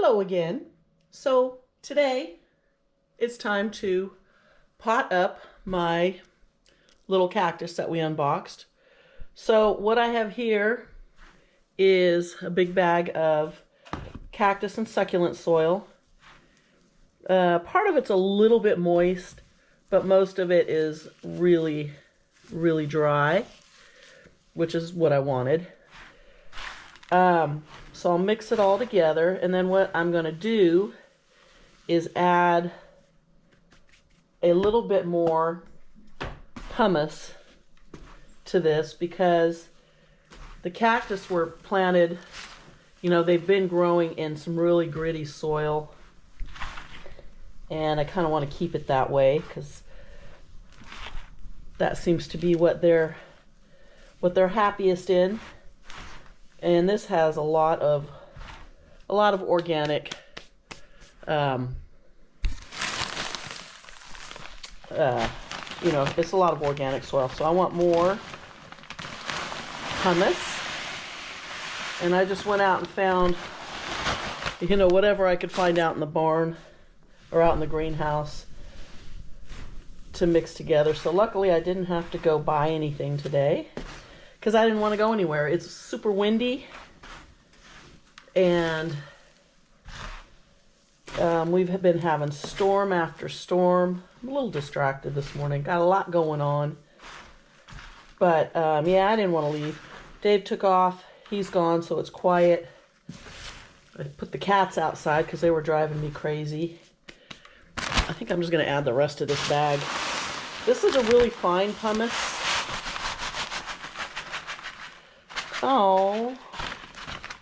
Hello again. So today it's time to pot up my little cactus that we unboxed. So what I have here is a big bag of cactus and succulent soil. Part of it's a little bit moist, but most of it is really dry, which is what I wanted. So I'll mix it all together, and then what I'm going to do is add a little bit more pumice to this, because the cactus were planted, you know, they've been growing in some really gritty soil, and I kind of want to keep it that way because that seems to be what they're happiest in. And this has a lot of organic you know, it's a lot of organic soil. So I want more pumice. And I just went out and found, you know, whatever I could find out in the barn or out in the greenhouse to mix together. So luckily I didn't have to go buy anything today, because I didn't want to go anywhere. It's super windy, and we've been having storm after storm. I'm a little distracted this morning. Got a lot going on. But yeah, I didn't want to leave. Dave took off. He's gone, so it's quiet. I put the cats outside because they were driving me crazy. I think I'm just going to add the rest of this bag. This is a really fine pumice. Oh,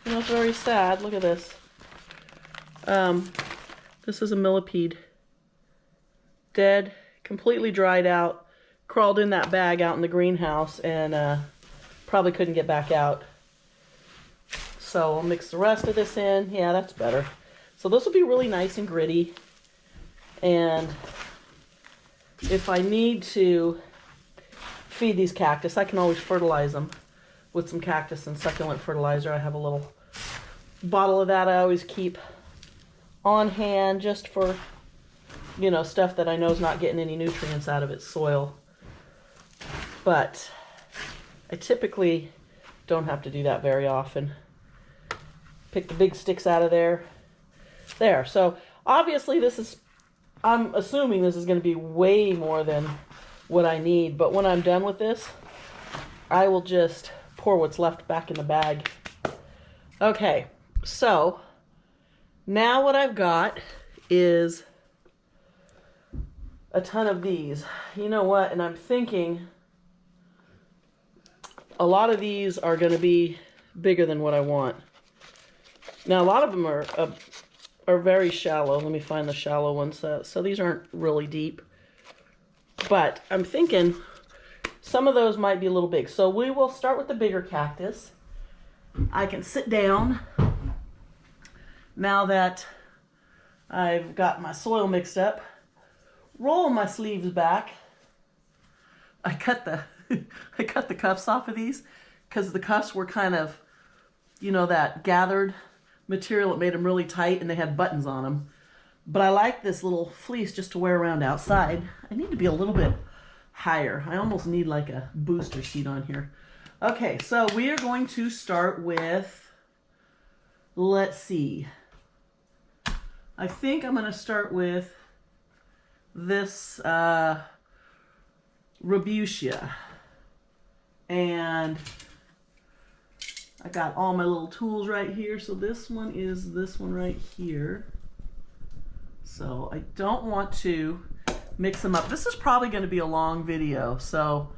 you know, it's very sad. Look at this. This is a millipede. Dead, completely dried out. Crawled in that bag out in the greenhouse and probably couldn't get back out. So I'll mix the rest of this in. Yeah, that's better. So this will be really nice and gritty. And if I need to feed these cactus, I can always fertilize them with some cactus and succulent fertilizer. I have a little bottle of that I always keep on hand, just for, you know, stuff that I know is not getting any nutrients out of its soil. But I typically don't have to do that very often. Pick the big sticks out of there. There. So obviously this is, I'm assuming this is going to be way more than what I need. But when I'm done with this, I will just pour what's left back in the bag. Okay, so now what I've got is a ton of these. You know what? And I'm thinking a lot of these are going to be bigger than what I want. Now a lot of them are very shallow. Let me find the shallow ones. So these aren't really deep. But I'm thinking some of those might be a little big. So we will start with the bigger cactus. I can sit down now that I've got my soil mixed up. Roll my sleeves back. I cut the cuffs off of these because the cuffs were kind of, you know, that gathered material. It made them really tight and they had buttons on them. But I like this little fleece just to wear around outside. I need to be a little bit higher. I almost need like a booster seat on here. Okay, so we are going to start with, let's see. I think I'm going to start with this Rubusia. And I got all my little tools right here. So this one is this one right here. So I don't want to mix them up. This is probably going to be a long video, so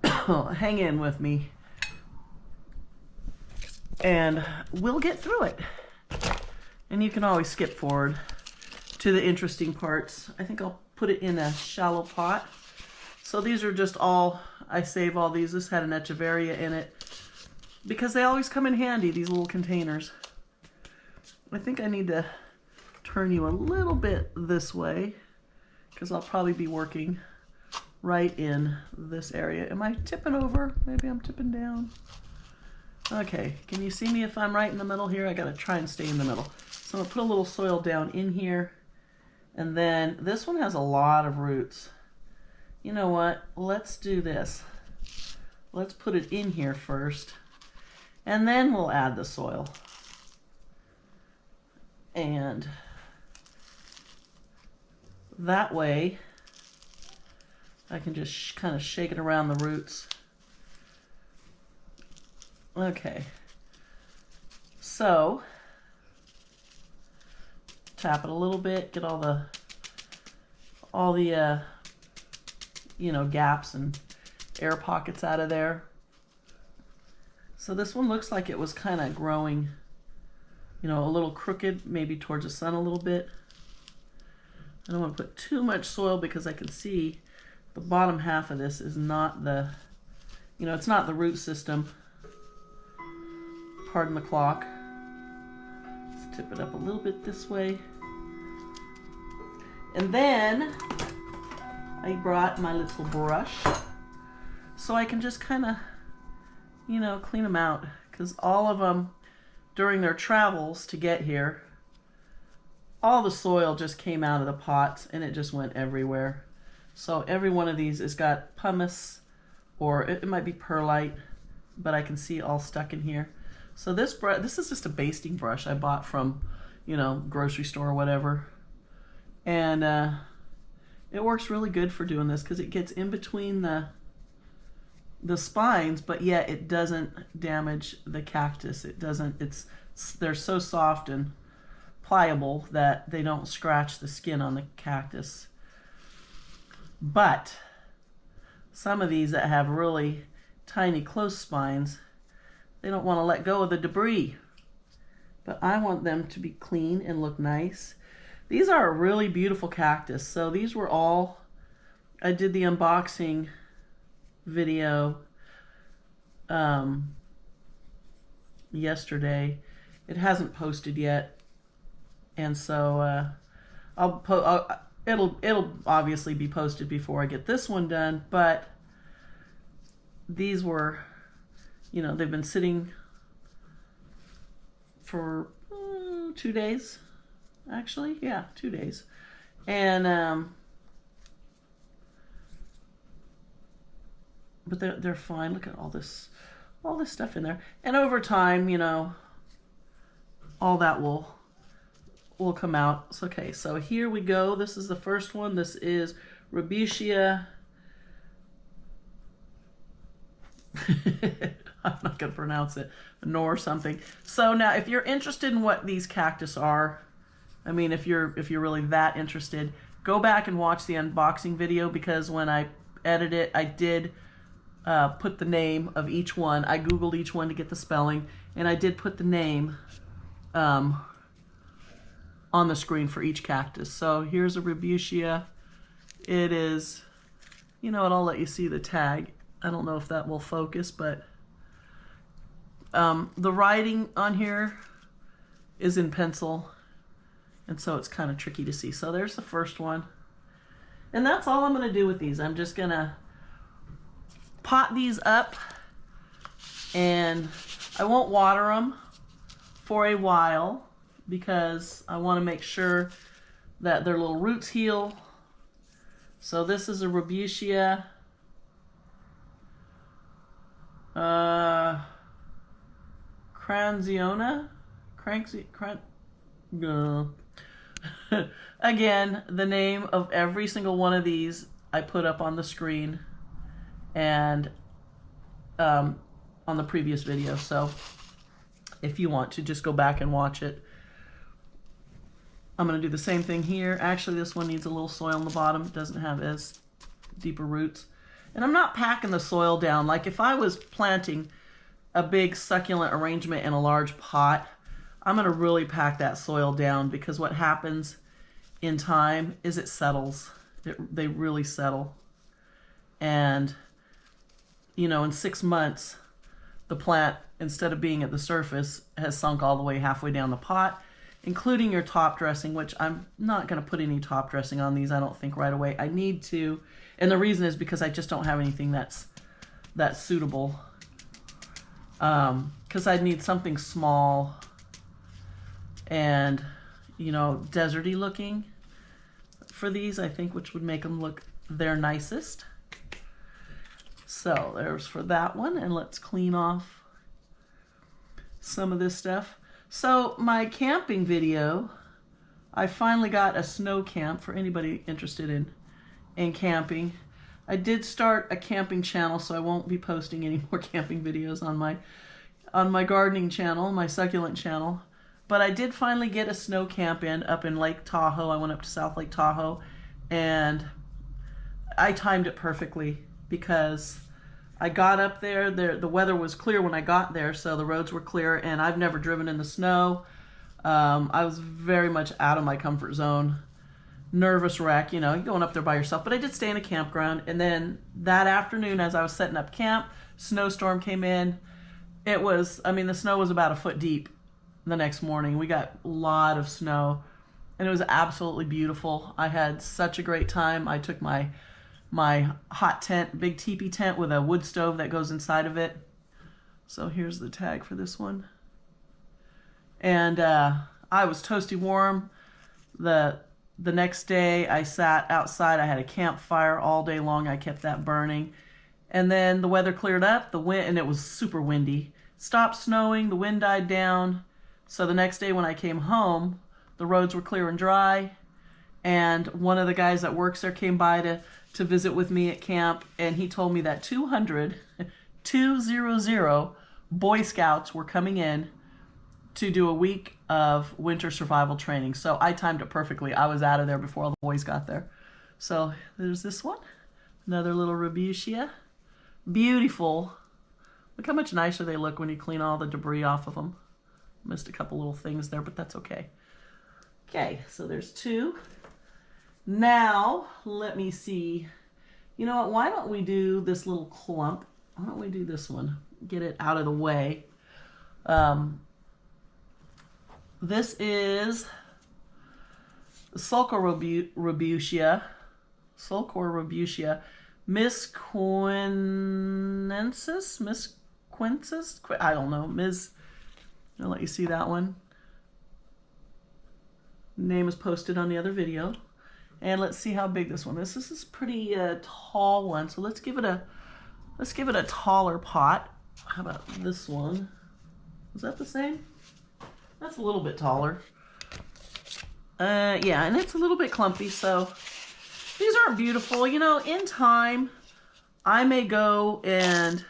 hang in with me and we'll get through it. And you can always skip forward to the interesting parts. I think I'll put it in a shallow pot. So these are just all, I save all these. This had an echeveria in it because they always come in handy, these little containers. I think I need to turn you a little bit this way because I'll probably be working right in this area. Am I tipping over? Maybe I'm tipping down. Okay, can you see me if I'm right in the middle here? I gotta try and stay in the middle. So I'm gonna put a little soil down in here. And then this one has a lot of roots. You know what? Let's do this. Let's put it in here first. And then we'll add the soil. And that way I can just kind of shake it around the roots. Okay. So tap it a little bit, get all the you know, gaps and air pockets out of there. So this one looks like it was kind of growing, you know, a little crooked, maybe towards the sun a little bit. I don't want to put too much soil because I can see the bottom half of this is not the, you know, it's not the root system. Pardon the clock. Let's tip it up a little bit this way. And then I brought my little brush so I can just kind of, you know, clean them out, because all of them during their travels to get here, all the soil just came out of the pots and it just went everywhere. So every one of these has got pumice, or it might be perlite, but I can see all stuck in here. So this is just a basting brush I bought from, you know, grocery store or whatever. And it works really good for doing this because it gets in between the spines, but yet it doesn't damage the cactus. It doesn't, they're so soft and pliable that they don't scratch the skin on the cactus. But some of these that have really tiny close spines, they don't want to let go of the debris. But I want them to be clean and look nice. These are a really beautiful cactus. So these were all, I did the unboxing video yesterday. It hasn't posted yet, and so it'll obviously be posted before I get this one done. But these were, you know, they've been sitting for 2 days. Actually, yeah, 2 days. And but they're fine. Look at all this stuff in there. And over time, you know, all that will come out. So, okay, so here we go. This is the first one. This is Rubicia. I'm not gonna pronounce it, nor something. So now, if you're interested in what these cactus are, I mean, if you're really that interested, go back and watch the unboxing video, because when I edited it, I did put the name of each one. I Googled each one to get the spelling, and I did put the name on the screen for each cactus. So here's a Rubicia. It is, you know what, I'll let you see the tag. I don't know if that will focus, but the writing on here is in pencil, and so it's kind of tricky to see. So there's the first one. And that's all I'm going to do with these. I'm just going to pot these up, and I won't water them for a while because I want to make sure that their little roots heal. So this is a Rubicia. Cranziona? Again, the name of every single one of these I put up on the screen and on the previous video. So if you want to, just go back and watch it. I'm going to do the same thing here. Actually, this one needs a little soil on the bottom. It doesn't have as deeper roots. And I'm not packing the soil down. Like if I was planting a big succulent arrangement in a large pot, I'm going to really pack that soil down, because what happens in time is it settles. They really settle. And, you know, in 6 months, the plant, instead of being at the surface, has sunk all the way halfway down the pot, including your top dressing, which I'm not going to put any top dressing on these, I don't think, right away. I need to, and the reason is because I just don't have anything that's suitable. because I'd need something small and, you know, deserty looking for these, I think, which would make them look their nicest. So there's for that one, and let's clean off some of this stuff. So my camping video, I finally got a snow camp for anybody interested in camping. I did start a camping channel, so I won't be posting any more camping videos on my gardening channel, my succulent channel. But I did finally get a snow camp up in Lake Tahoe. I went up to South Lake Tahoe, and I timed it perfectly because I got up there, the weather was clear when I got there, so the roads were clear, and I've never driven in the snow. I was very much out of my comfort zone. Nervous wreck, you know, going up there by yourself. But I did stay in a campground, and then that afternoon as I was setting up camp, snowstorm came in. It was, I mean, the snow was about a foot deep the next morning. We got a lot of snow, and it was absolutely beautiful. I had such a great time. I took my hot tent, big teepee tent with a wood stove that goes inside of it. So here's the tag for this one. And I was toasty warm. The next day I sat outside. I had a campfire all day long. I kept that burning. And then the weather cleared up, the wind, and it was super windy. Stopped snowing, the wind died down. So the next day when I came home, the roads were clear and dry. And one of the guys that works there came by to visit with me at camp, and he told me that 200 Boy Scouts were coming in to do a week of winter survival training. So I timed it perfectly. I was out of there before all the boys got there. So there's this one, another little Rubutia. Beautiful. Look how much nicer they look when you clean all the debris off of them. Missed a couple little things there, but that's okay. Okay, so there's two. Now, let me see. You know what? Why don't we do this little clump? Why don't we do this one? Get it out of the way. This is Sulcor Rubutia. Misquenensis? I don't know. I'll let you see that one. Name is posted on the other video. And let's see how big this one is. This is pretty tall one. So let's give it a taller pot. How about this one? Is that the same? That's a little bit taller. Yeah, and it's a little bit clumpy, so these aren't beautiful. You know, in time, I may go and,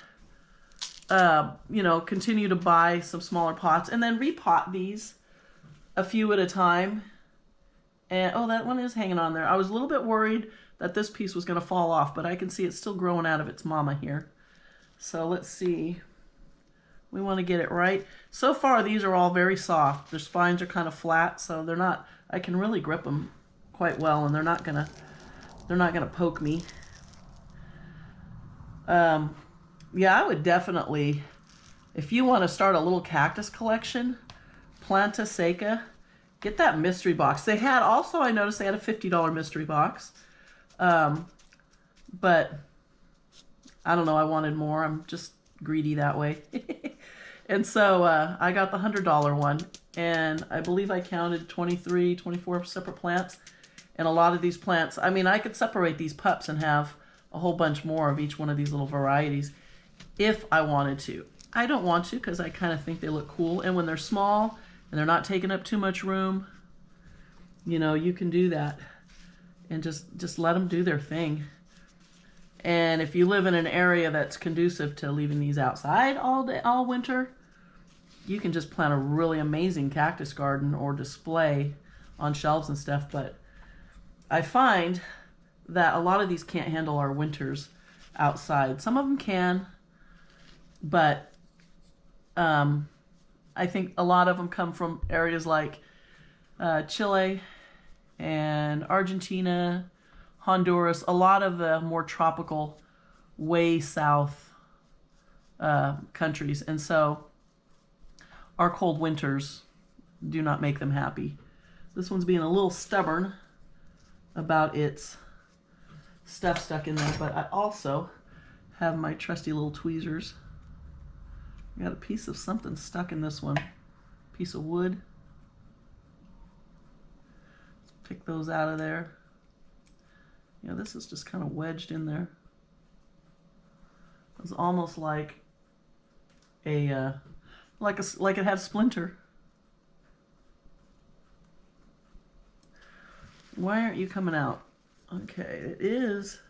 you know, continue to buy some smaller pots and then repot these a few at a time. And, oh, that one is hanging on there. I was a little bit worried that this piece was going to fall off, but I can see it's still growing out of its mama here. So let's see. We want to get it right. So far, these are all very soft. Their spines are kind of flat, so they're not, I can really grip them quite well, and they're not gonna poke me. Yeah, I would definitely, if you want to start a little cactus collection, Plantaseca, get that mystery box. They had also, I noticed they had a $50 mystery box. But I don't know, I wanted more. I'm just greedy that way. And so I got the $100 one, and I believe I counted 23, 24 separate plants. And a lot of these plants, I mean, I could separate these pups and have a whole bunch more of each one of these little varieties if I wanted to. I don't want to because I kind of think they look cool. And when they're small and they're not taking up too much room, you know, you can do that and just let them do their thing. And if you live in an area that's conducive to leaving these outside all day, all winter, you can just plant a really amazing cactus garden or display on shelves and stuff. But I find that a lot of these can't handle our winters outside. Some of them can, but I think a lot of them come from areas like Chile and Argentina, Honduras, a lot of the more tropical, way south countries. And so our cold winters do not make them happy. This one's being a little stubborn about its stuff stuck in there, but I also have my trusty little tweezers Got a piece of something stuck in this one. Piece of wood. Let's pick those out of there. Yeah, this is just kind of wedged in there. It's almost like a like it had a splinter. Why aren't you coming out? Okay, it is.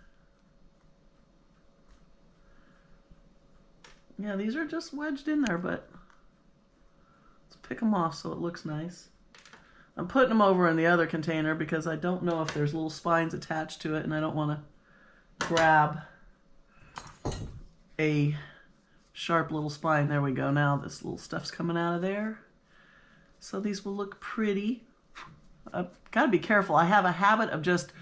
Yeah, these are just wedged in there, but let's pick them off so it looks nice. I'm putting them over in the other container because I don't know if there's little spines attached to it, and I don't want to grab a sharp little spine. There we go. Now this little stuff's coming out of there. So these will look pretty. I've got to be careful. I have a habit of just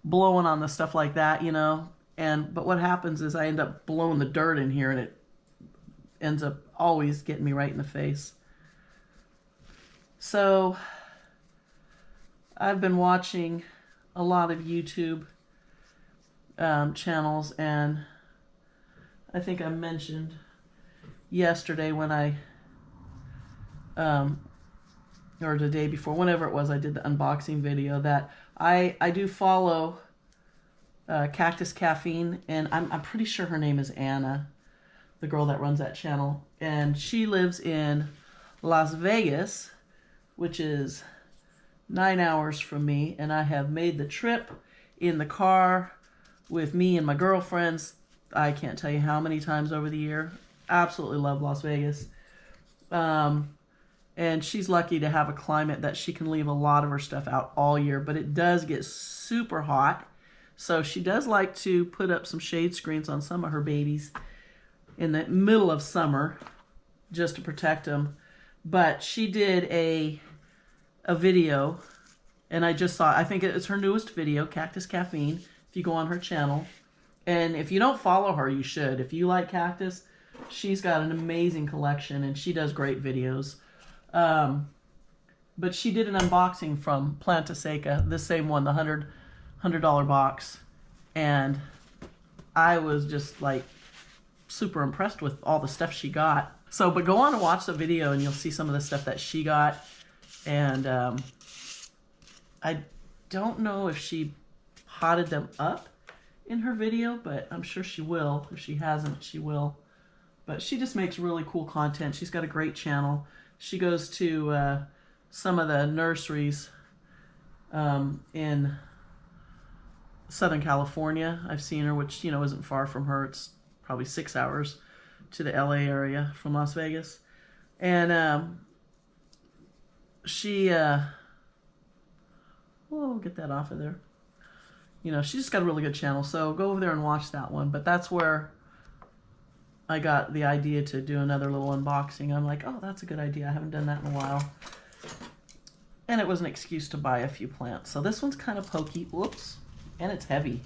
blowing on the stuff like that, you know. But what happens is I end up blowing the dirt in here, and it ends up always getting me right in the face. So I've been watching a lot of YouTube channels, and I think I mentioned yesterday when or the day before, whenever it was, I did the unboxing video, that I do follow Cactus Caffeine, and I'm pretty sure her name is Anna, the girl that runs that channel, and she lives in Las Vegas, which is 9 hours from me, and I have made the trip in the car with me and my girlfriends. I can't tell you how many times over the year. Absolutely love Las Vegas. And she's lucky to have a climate that she can leave a lot of her stuff out all year, but it does get super hot. So she does like to put up some shade screens on some of her babies in the middle of summer just to protect them. But she did a video, and I just saw, I think it's her newest video, Cactus Caffeine, if you go on her channel. And if you don't follow her, you should. If you like cactus, she's got an amazing collection, and she does great videos. But she did an unboxing from Plantaseca, the same one, the $100 box, and I was just like super impressed with all the stuff she got. So, but go on and watch the video, and you'll see some of the stuff that she got. And I don't know if she potted them up in her video, but I'm sure she will. If she hasn't, she will. But she just makes really cool content. She's got a great channel. She goes to some of the nurseries in Southern California. I've seen her, which, you know, isn't far from her. It's probably 6 hours to the LA area from Las Vegas. And she, we'll get that off of there. You know, she's just got a really good channel, so go over there and watch that one. But that's where I got the idea to do another little unboxing. I'm like, oh, that's a good idea. I haven't done that in a while. And it was an excuse to buy a few plants. So this one's kind of pokey. Whoops. And it's heavy.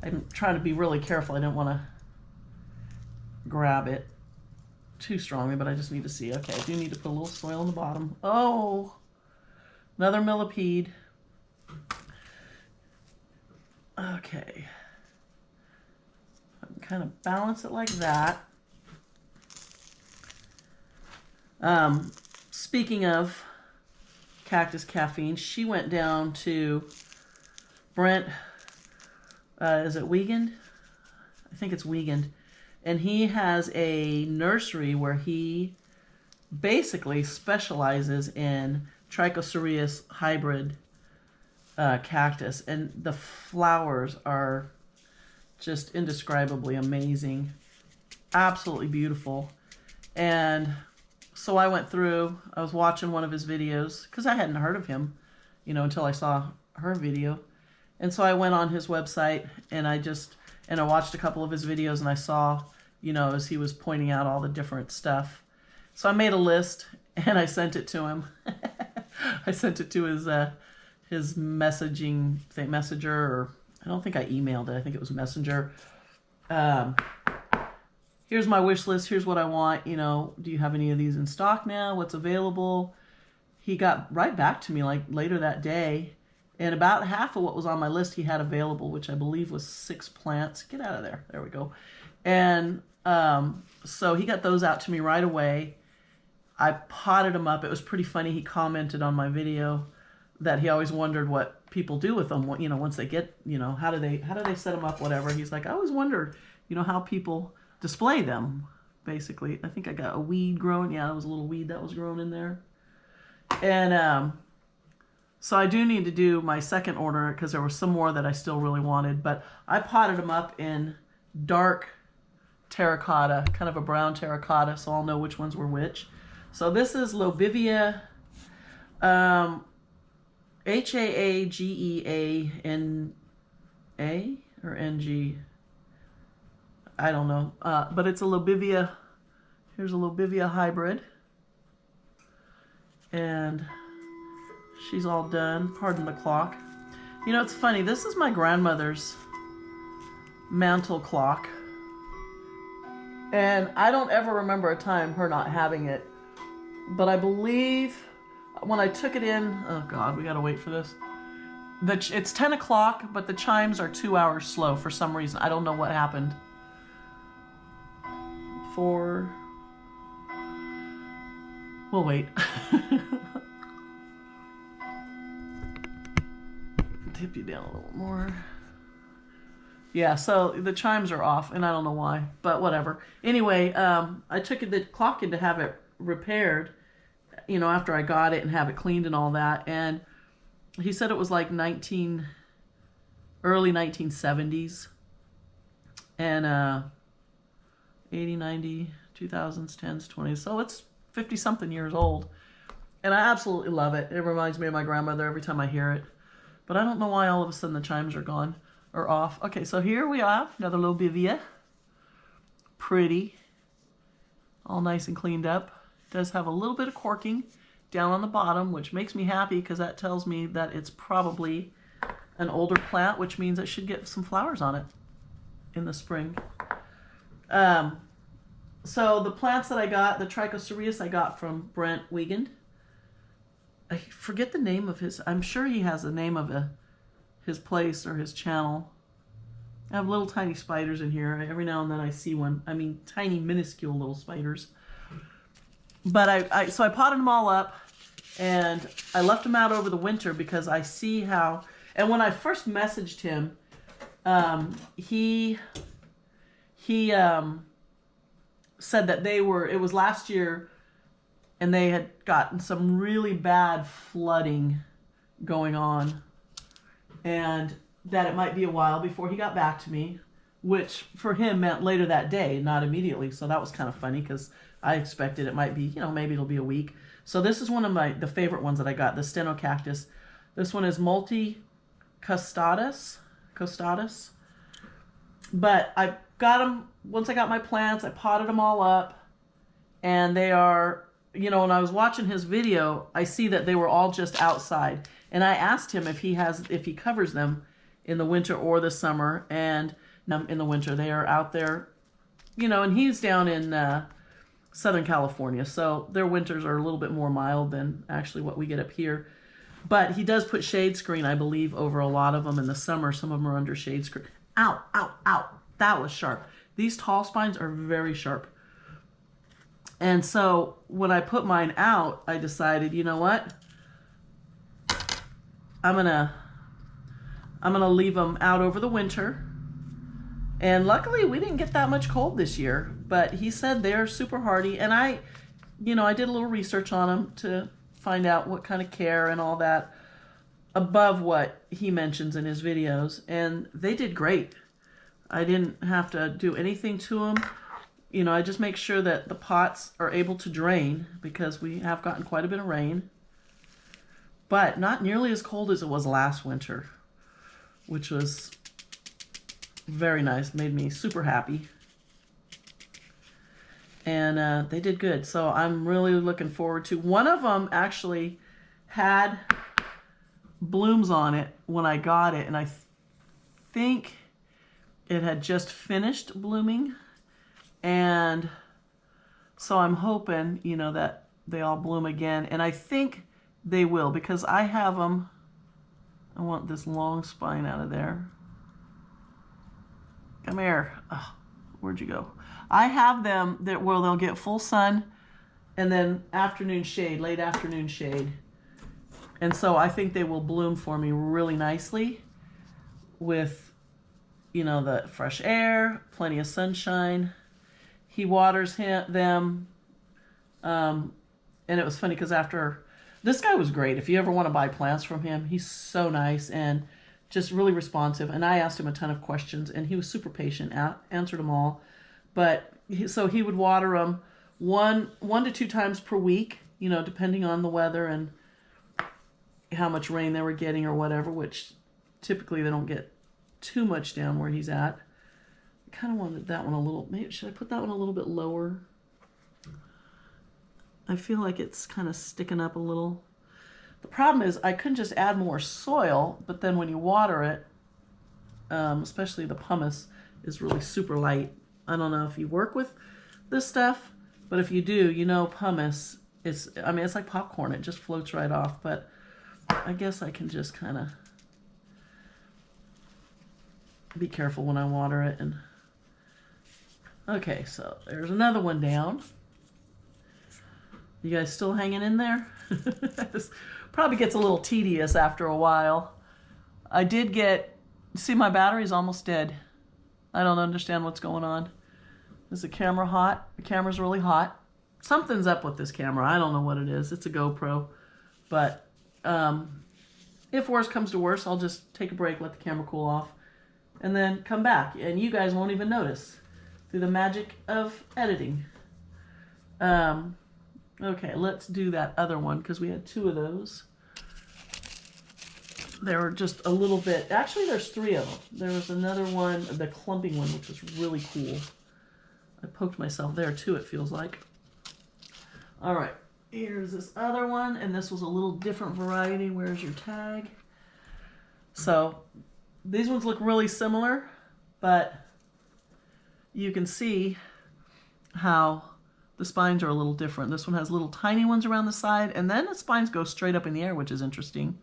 I'm trying to be really careful. I don't want to grab it too strongly, but I just need to see. Okay, I do need to put a little soil in the bottom. Oh, another millipede. Okay. Kind of balance it like that. Speaking of Cactus Caffeine, she went down to Brent, is it Wiegand? I think it's Wiegand. And he has a nursery where he basically specializes in Trichocereus hybrid cactus. And the flowers are just indescribably amazing. Absolutely beautiful. And so I went through, I was watching one of his videos, because I hadn't heard of him, you know, until I saw her video. And so I went on his website, and I watched a couple of his videos, and I saw, you know, as he was pointing out all the different stuff. So I made a list, and I sent it to him. I sent it to his messaging thing, messenger, or I don't think I emailed it. I think it was Messenger. Here's my wish list. Here's what I want. You know, do you have any of these in stock now? What's available? He got right back to me like later that day. And about half of what was on my list he had available, which I believe was 6 plants. Get out of there. There we go. And So he got those out to me right away. I potted them up. It was pretty funny. He commented on my video that he always wondered what people do with them. You know, once they get, you know, how do they set them up, whatever. He's like, I always wondered, you know, how people display them, basically. I think I got a weed growing. Yeah, there was a little weed that was growing in there. And so I do need to do my second order because there was some more that I still really wanted. But I potted them up in dark terracotta, kind of a brown terracotta, so I'll know which ones were which. So this is Lobivia, Haageana or NG. I don't know, but it's a Lobivia. Here's a Lobivia hybrid, and she's all done. Pardon the clock. You know, it's funny. This is my grandmother's mantle clock, and I don't ever remember a time her not having it. But I believe when I took it in, oh God, we gotta wait for this. It's 10 o'clock, but the chimes are 2 hours slow for some reason. I don't know what happened. We'll wait. Tip you down a little more. Yeah, so the chimes are off, and I don't know why, but whatever. Anyway, I took the clock in to have it repaired, you know, after I got it and have it cleaned and all that. And he said it was like early 1970s. And 80, 90, 2000s, 10s, 20s. So it's 50-something years old. And I absolutely love it. It reminds me of my grandmother every time I hear it. But I don't know why all of a sudden the chimes are gone or off. Okay, so here we are. Another Lobivia. Pretty. All nice and cleaned up. Does have a little bit of corking down on the bottom, which makes me happy because that tells me that it's probably an older plant, which means it should get some flowers on it in the spring. So the plants that I got, the Trichocereus I got from Brent Wiegand. I forget the name of his, I'm sure he has the name of his place or his channel. I have little tiny spiders in here. Every now and then I see one. I mean, tiny, minuscule little spiders. But so I potted them all up, and I left them out over the winter because I see how, and when I first messaged him, he said that it was last year, and they had gotten some really bad flooding going on, and that it might be a while before he got back to me, which for him meant later that day, not immediately. So that was kind of funny because I expected it might be, you know, maybe it'll be a week. So this is one of the favorite ones that I got, the Stenocactus. This one is multicostatus. But I got them, once I got my plants, I potted them all up, and they are, you know, when I was watching his video, I see that they were all just outside. And I asked him if he covers them in the winter or the summer, and in the winter they are out there, you know, and he's down in Southern California, so their winters are a little bit more mild than actually what we get up here. But he does put shade screen, I believe, over a lot of them in the summer. Some of them are under shade screen. Ow, ow, ow. That was sharp. These tall spines are very sharp. And so when I put mine out, I decided, you know what? I'm gonna leave them out over the winter. And luckily we didn't get that much cold this year, but he said they're super hardy. And I did a little research on them to find out what kind of care and all that above what he mentions in his videos. And they did great. I didn't have to do anything to them. You know, I just make sure that the pots are able to drain because we have gotten quite a bit of rain. But not nearly as cold as it was last winter, which was very nice. Made me super happy. And they did good. So I'm really looking forward to. One of them actually had blooms on it when I got it. And I think it had just finished blooming. And so I'm hoping, you know, that they all bloom again. And I think they will because I have them. I want this long spine out of there. Come here. Oh, Where'd you go? I have them that where they'll get full sun and then afternoon shade, late afternoon shade. And so I think they will bloom for me really nicely with, you know, the fresh air, plenty of sunshine. He waters them. And it was funny because after, this guy was great. If you ever want to buy plants from him, he's so nice and just really responsive. And I asked him a ton of questions and he was super patient, answered them all. But so he would water them one to two times per week, you know, depending on the weather and how much rain they were getting or whatever, which typically they don't get too much down where he's at. I kind of wanted that one a little, maybe should I put that one a little bit lower? I feel like it's kind of sticking up a little. The problem is I couldn't just add more soil, but then when you water it, especially the pumice is really super light. I don't know if you work with this stuff, but if you do, you know pumice is, I mean, it's like popcorn. It just floats right off, but I guess I can just kind of be careful when I water it. And okay, so there's another one down. You guys still hanging in there? This probably gets a little tedious after a while. I did get, see my battery's almost dead. I don't understand what's going on. Is the camera hot? The camera's really hot. Something's up with this camera. I don't know what it is. It's a GoPro. But if worse comes to worse, I'll just take a break, let the camera cool off, and then come back. And you guys won't even notice through the magic of editing. Okay, let's do that other one because we had two of those. They were just a little bit, actually there's three of them. There was another one, the clumping one, which was really cool. I poked myself there too, it feels like. All right, here's this other one, and this was a little different variety. Where's your tag? So these ones look really similar, but you can see how the spines are a little different. This one has little tiny ones around the side, and then the spines go straight up in the air, which is interesting.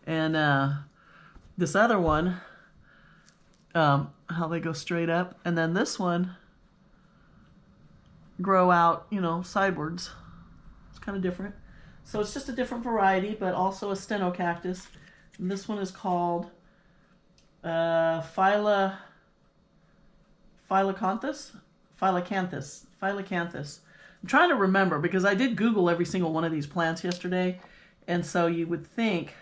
And this other one, how they go straight up, and then this one grow out, you know, sidewards. It's kind of different. So it's just a different variety, but also a stenocactus. And this one is called Phylacanthus. I'm trying to remember because I did Google every single one of these plants yesterday, and so you would think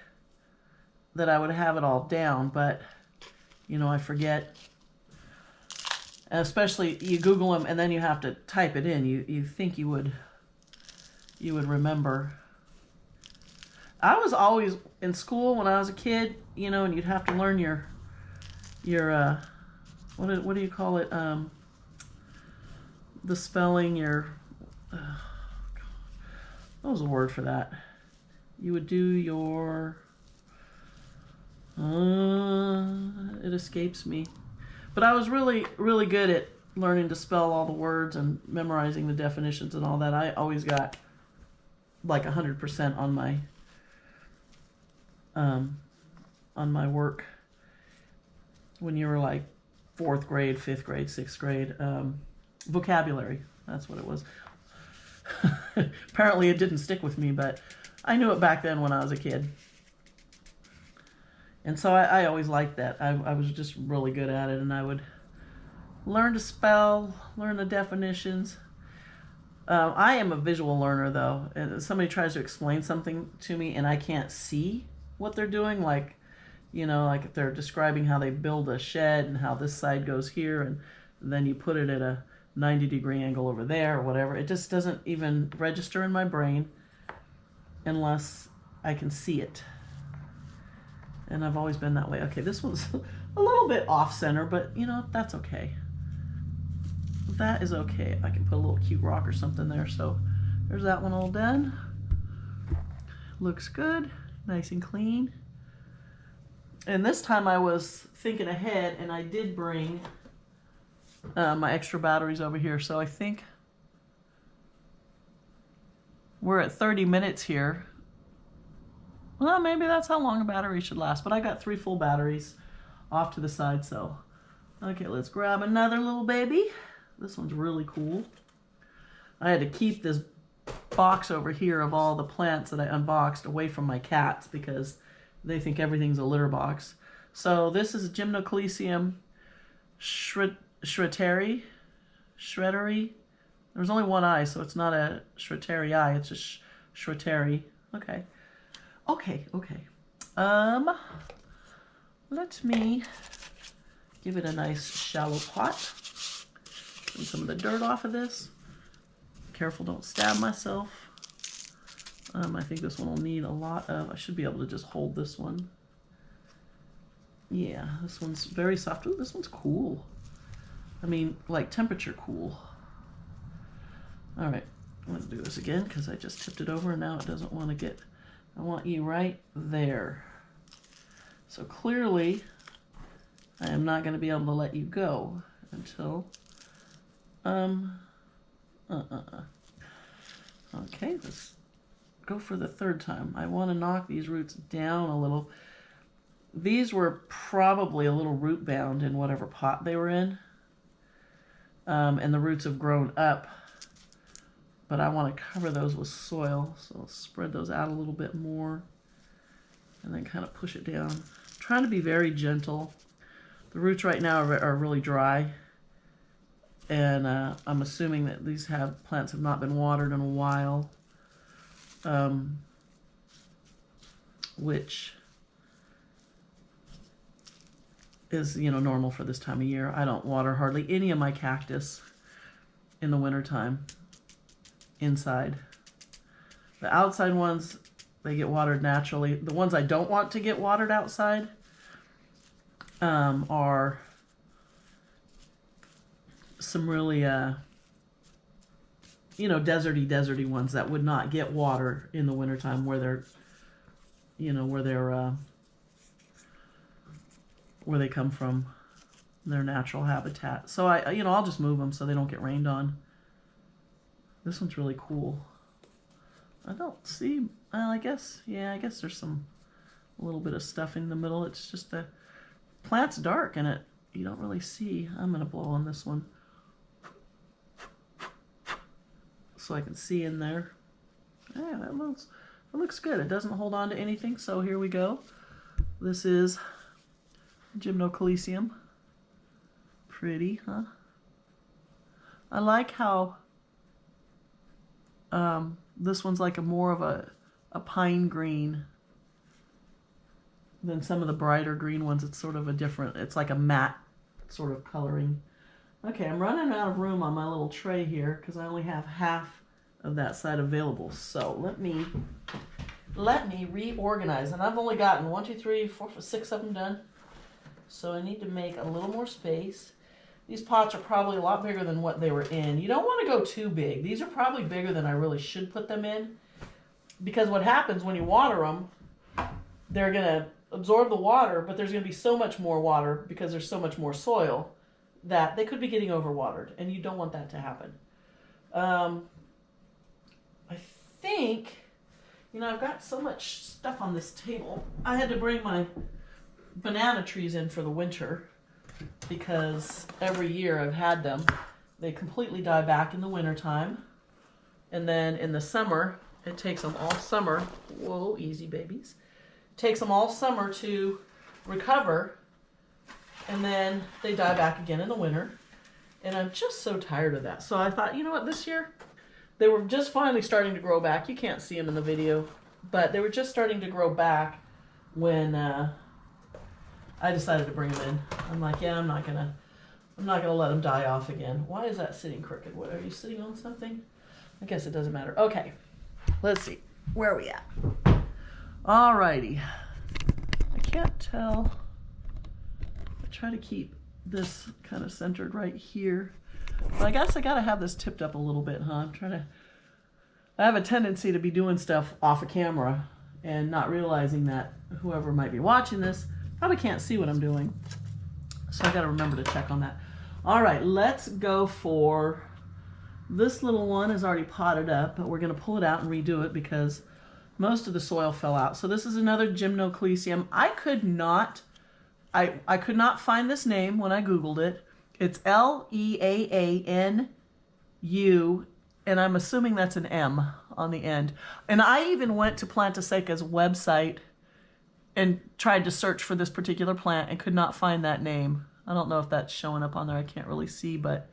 that I would have it all down, but you know, I forget. And especially you Google them and then you have to type it in. You think you would remember. I was always in school when I was a kid, you know, and you'd have to learn your what do you call it? The spelling, what was the word for that? You would do your, it escapes me. But I was really, really good at learning to spell all the words and memorizing the definitions and all that. I always got like 100% on my work when you were like 4th grade, 5th grade, 6th grade. Vocabulary, that's what it was. Apparently it didn't stick with me, but I knew it back then when I was a kid. And so I always liked that. I was just really good at it, and I would learn to spell, learn the definitions. I am a visual learner, though. And somebody tries to explain something to me, and I can't see what they're doing. Like, you know, like if they're describing how they build a shed and how this side goes here, and then you put it at a 90-degree angle over there or whatever. It just doesn't even register in my brain unless I can see it. And I've always been that way. Okay, this one's a little bit off-center, but, you know, that's okay. That is okay. I can put a little cute rock or something there. So there's that one all done. Looks good. Nice and clean. And this time I was thinking ahead, and I did bring my extra batteries over here. So I think we're at 30 minutes here. Well, maybe that's how long a battery should last, but I got 3 full batteries off to the side, so. Okay, let's grab another little baby. This one's really cool. I had to keep this box over here of all the plants that I unboxed away from my cats because they think everything's a litter box. So this is a Gymnocalycium shredderi. There's only one eye, so it's not a shredderi eye. It's just shredderi. Okay. Let me give it a nice shallow pot. Clean some of the dirt off of this. Careful, don't stab myself. I think this one will need a lot of, I should be able to just hold this one. Yeah, this one's very soft. Ooh, this one's cool. I mean, like temperature cool. All right, I'm gonna do this again because I just tipped it over and now it doesn't want to get, I want you right there. So clearly, I am not gonna be able to let you go until, okay, let's go for the third time. I want to knock these roots down a little. These were probably a little root bound in whatever pot they were in. And the roots have grown up. But I want to cover those with soil. So I'll spread those out a little bit more. And then kind of push it down. I'm trying to be very gentle. The roots right now are really dry. And I'm assuming that these plants have not been watered in a while. Which is, normal for this time of year. I don't water hardly any of my cactus in the wintertime inside. The outside ones, they get watered naturally. The ones I don't want to get watered outside are some really, deserty ones that would not get water in the wintertime where they're, where they come from, their natural habitat. So I'll just move them so they don't get rained on. This one's really cool. I don't see, I guess there's a little bit of stuff in the middle. It's just the plant's dark and you don't really see. I'm gonna blow on this one so I can see in there. Yeah, that looks good. It doesn't hold on to anything, so here we go. This is Gymnocalycium. Pretty, huh? I like how this one's like more of a pine green than some of the brighter green ones. It's sort of it's like a matte sort of coloring. Okay, I'm running out of room on my little tray here because I only have half of that side available. So let me reorganize. And I've only gotten 1, 2, 3, 4, 5, 6 of them done. So I need to make a little more space. These pots are probably a lot bigger than what they were in. You don't want to go too big. These are probably bigger than I really should put them in. Because what happens when you water them, they're going to absorb the water, but there's going to be so much more water because there's so much more soil that they could be getting overwatered, and you don't want that to happen. I think, I've got so much stuff on this table. I had to bring my banana trees in for the winter because every year I've had them. They completely die back in the wintertime. And then in the summer, it takes them all summer. Whoa, easy babies. It takes them all summer to recover. And then they die back again in the winter. And I'm just so tired of that. So I thought, you know what, this year, they were just finally starting to grow back. You can't see them in the video, but they were just starting to grow back when I decided to bring them in. I'm like, yeah, I'm not gonna let them die off again. Why is that sitting crooked? What, are you sitting on something? I guess it doesn't matter. Okay, let's see. Where are we at? Alrighty. I can't tell. I try to keep this kind of centered right here. But I guess I gotta have this tipped up a little bit, huh? I have a tendency to be doing stuff off of camera and not realizing that whoever might be watching this probably can't see what I'm doing. So I gotta remember to check on that. All right, let's go for, this little one is already potted up, but we're gonna pull it out and redo it because most of the soil fell out. So this is another Gymnocalycium. I could not find this name when I Googled it. It's Leaanu, and I'm assuming that's an M on the end. And I even went to Plantaseca's website and tried to search for this particular plant and could not find that name. I don't know if that's showing up on there. I can't really see, but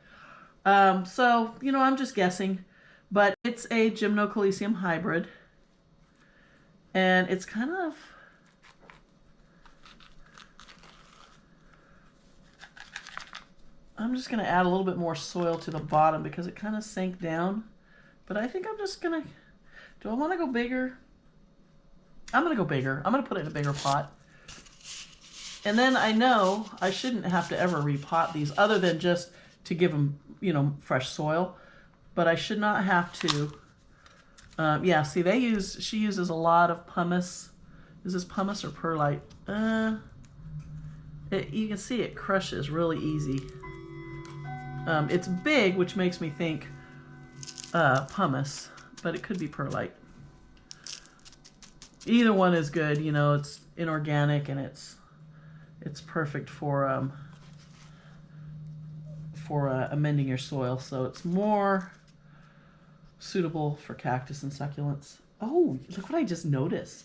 so, you know, I'm just guessing. But it's a Gymnocalycium hybrid. And it's kind of... I'm just going to add a little bit more soil to the bottom because it kind of sank down. But I think I'm just going to... Do I want to go bigger? I'm going to go bigger. I'm going to put it in a bigger pot. And then I know I shouldn't have to ever repot these other than just to give them, you know, fresh soil. But I should not have to. Yeah, see, she uses a lot of pumice. Is this pumice or perlite? You can see it crushes really easy. It's big, which makes me think pumice, but it could be perlite. Either one is good, you know, it's inorganic and it's perfect for amending your soil, so it's more suitable for cactus and succulents. Oh, look what I just noticed.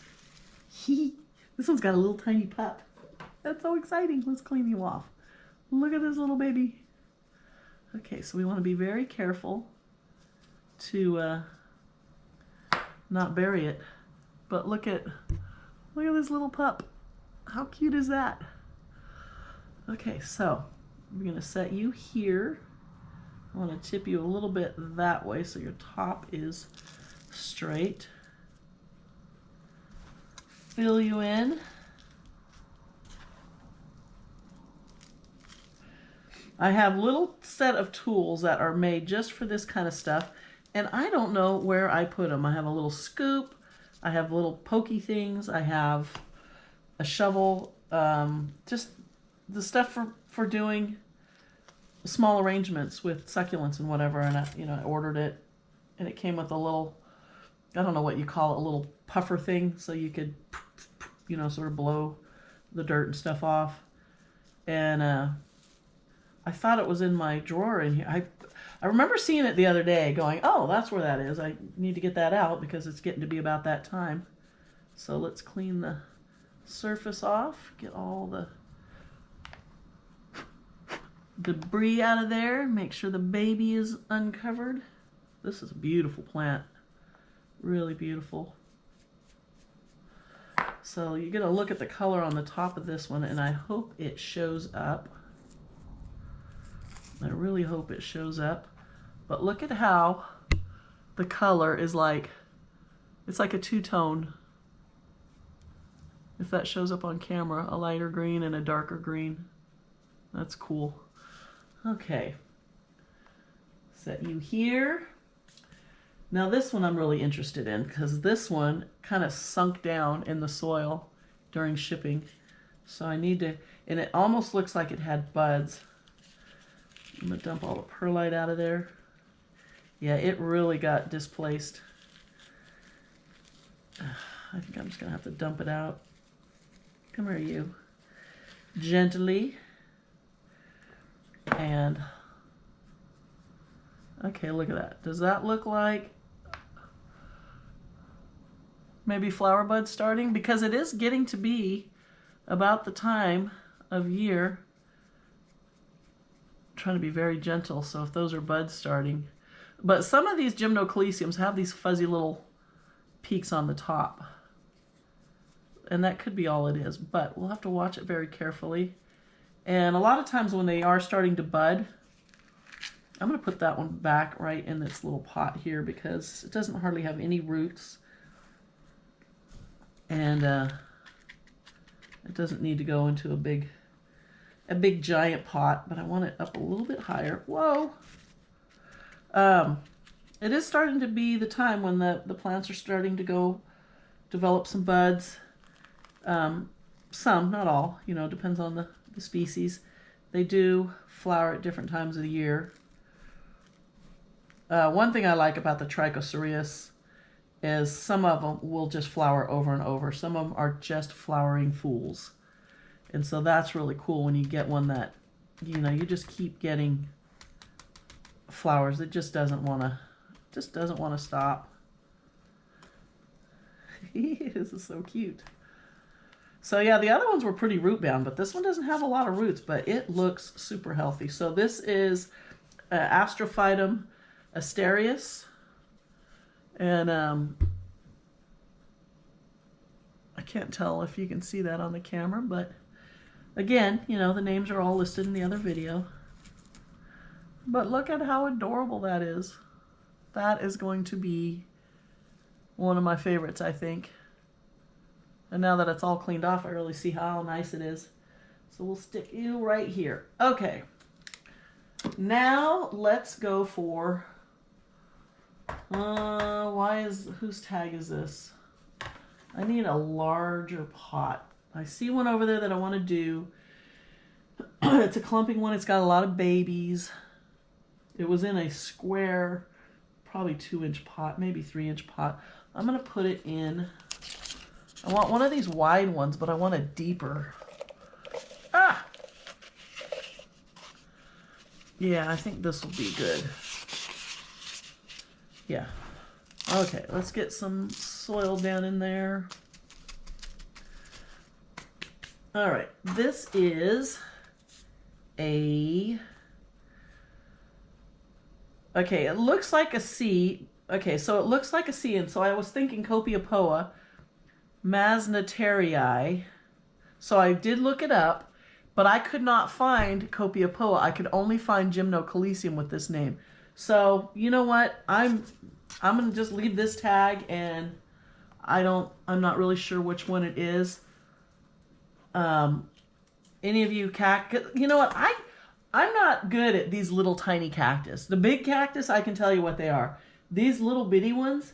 This one's got a little tiny pup. That's so exciting. Let's clean you off. Look at this little baby. Okay, so we want to be very careful to not bury it. But look at this little pup. How cute is that? Okay, so we're going to set you here. I want to tip you a little bit that way so your top is straight. Fill you in. I have a little set of tools that are made just for this kind of stuff, and I don't know where I put them. I have a little scoop, I have little pokey things, I have a shovel, just the stuff for doing small arrangements with succulents and whatever. And I ordered it, and it came with a little, I don't know what you call it, a little puffer thing, so you could, you know, sort of blow the dirt and stuff off. And I thought it was in my drawer in here. I remember seeing it the other day going, oh, that's where that is. I need to get that out because it's getting to be about that time. So let's clean the surface off, get all the debris out of there, make sure the baby is uncovered. This is a beautiful plant, really beautiful. So you're going to look at the color on the top of this one, and I hope it shows up. I really hope it shows up. But look at how the color is like, it's like a two-tone. If that shows up on camera, a lighter green and a darker green. That's cool. Okay. Set you here. Now this one I'm really interested in because this one kind of sunk down in the soil during shipping. So I need to, and it almost looks like it had buds. I'm going to dump all the perlite out of there. Yeah, it really got displaced. I think I'm just going to have to dump it out. Come here, you. Gently. And, okay, look at that. Does that look like maybe flower buds starting? Because it is getting to be about the time of year. Trying to be very gentle, so if those are buds starting. But some of these Gymnocalyciums have these fuzzy little peaks on the top. And that could be all it is, but we'll have to watch it very carefully. And a lot of times when they are starting to bud, I'm going to put that one back right in this little pot here because it doesn't hardly have any roots. And it doesn't need to go into a big giant pot, but I want it up a little bit higher. Whoa! It is starting to be the time when the plants are starting to go develop some buds. Some, not all, you know, depends on the species. They do flower at different times of the year. One thing I like about the Trichocereus is some of them will just flower over and over. Some of them are just flowering fools. And so that's really cool when you get one that you know, you just keep getting flowers. It just doesn't want to stop. This is so cute. So yeah, the other ones were pretty root bound, but this one doesn't have a lot of roots, but it looks super healthy. So this is Astrophytum asterius, and I can't tell if you can see that on the camera, but again, you know, the names are all listed in the other video. But look at how adorable that is. That is going to be one of my favorites, I think. And now that it's all cleaned off, I really see how nice it is. So we'll stick you right here. Okay. Now let's go for, whose tag is this? I need a larger pot. I see one over there that I want to do. It's a clumping one. It's got a lot of babies. It was in a square, probably 2-inch pot, maybe 3-inch pot. I'm going to put it in. I want one of these wide ones, but I want a deeper. Ah! Yeah, I think this will be good. Yeah. Okay, let's get some soil down in there. All right, this is a... Okay, it looks like a C. Okay, so it looks like a C, and so I was thinking Copiopoa masnatarii. So I did look it up, but I could not find Copiopoa. I could only find Gymnocalycium with this name. So, you know what? I'm going to just leave this tag, and I'm not really sure which one it is. Any of you you know what? I'm not good at these little tiny cactus. The big cactus, I can tell you what they are. These little bitty ones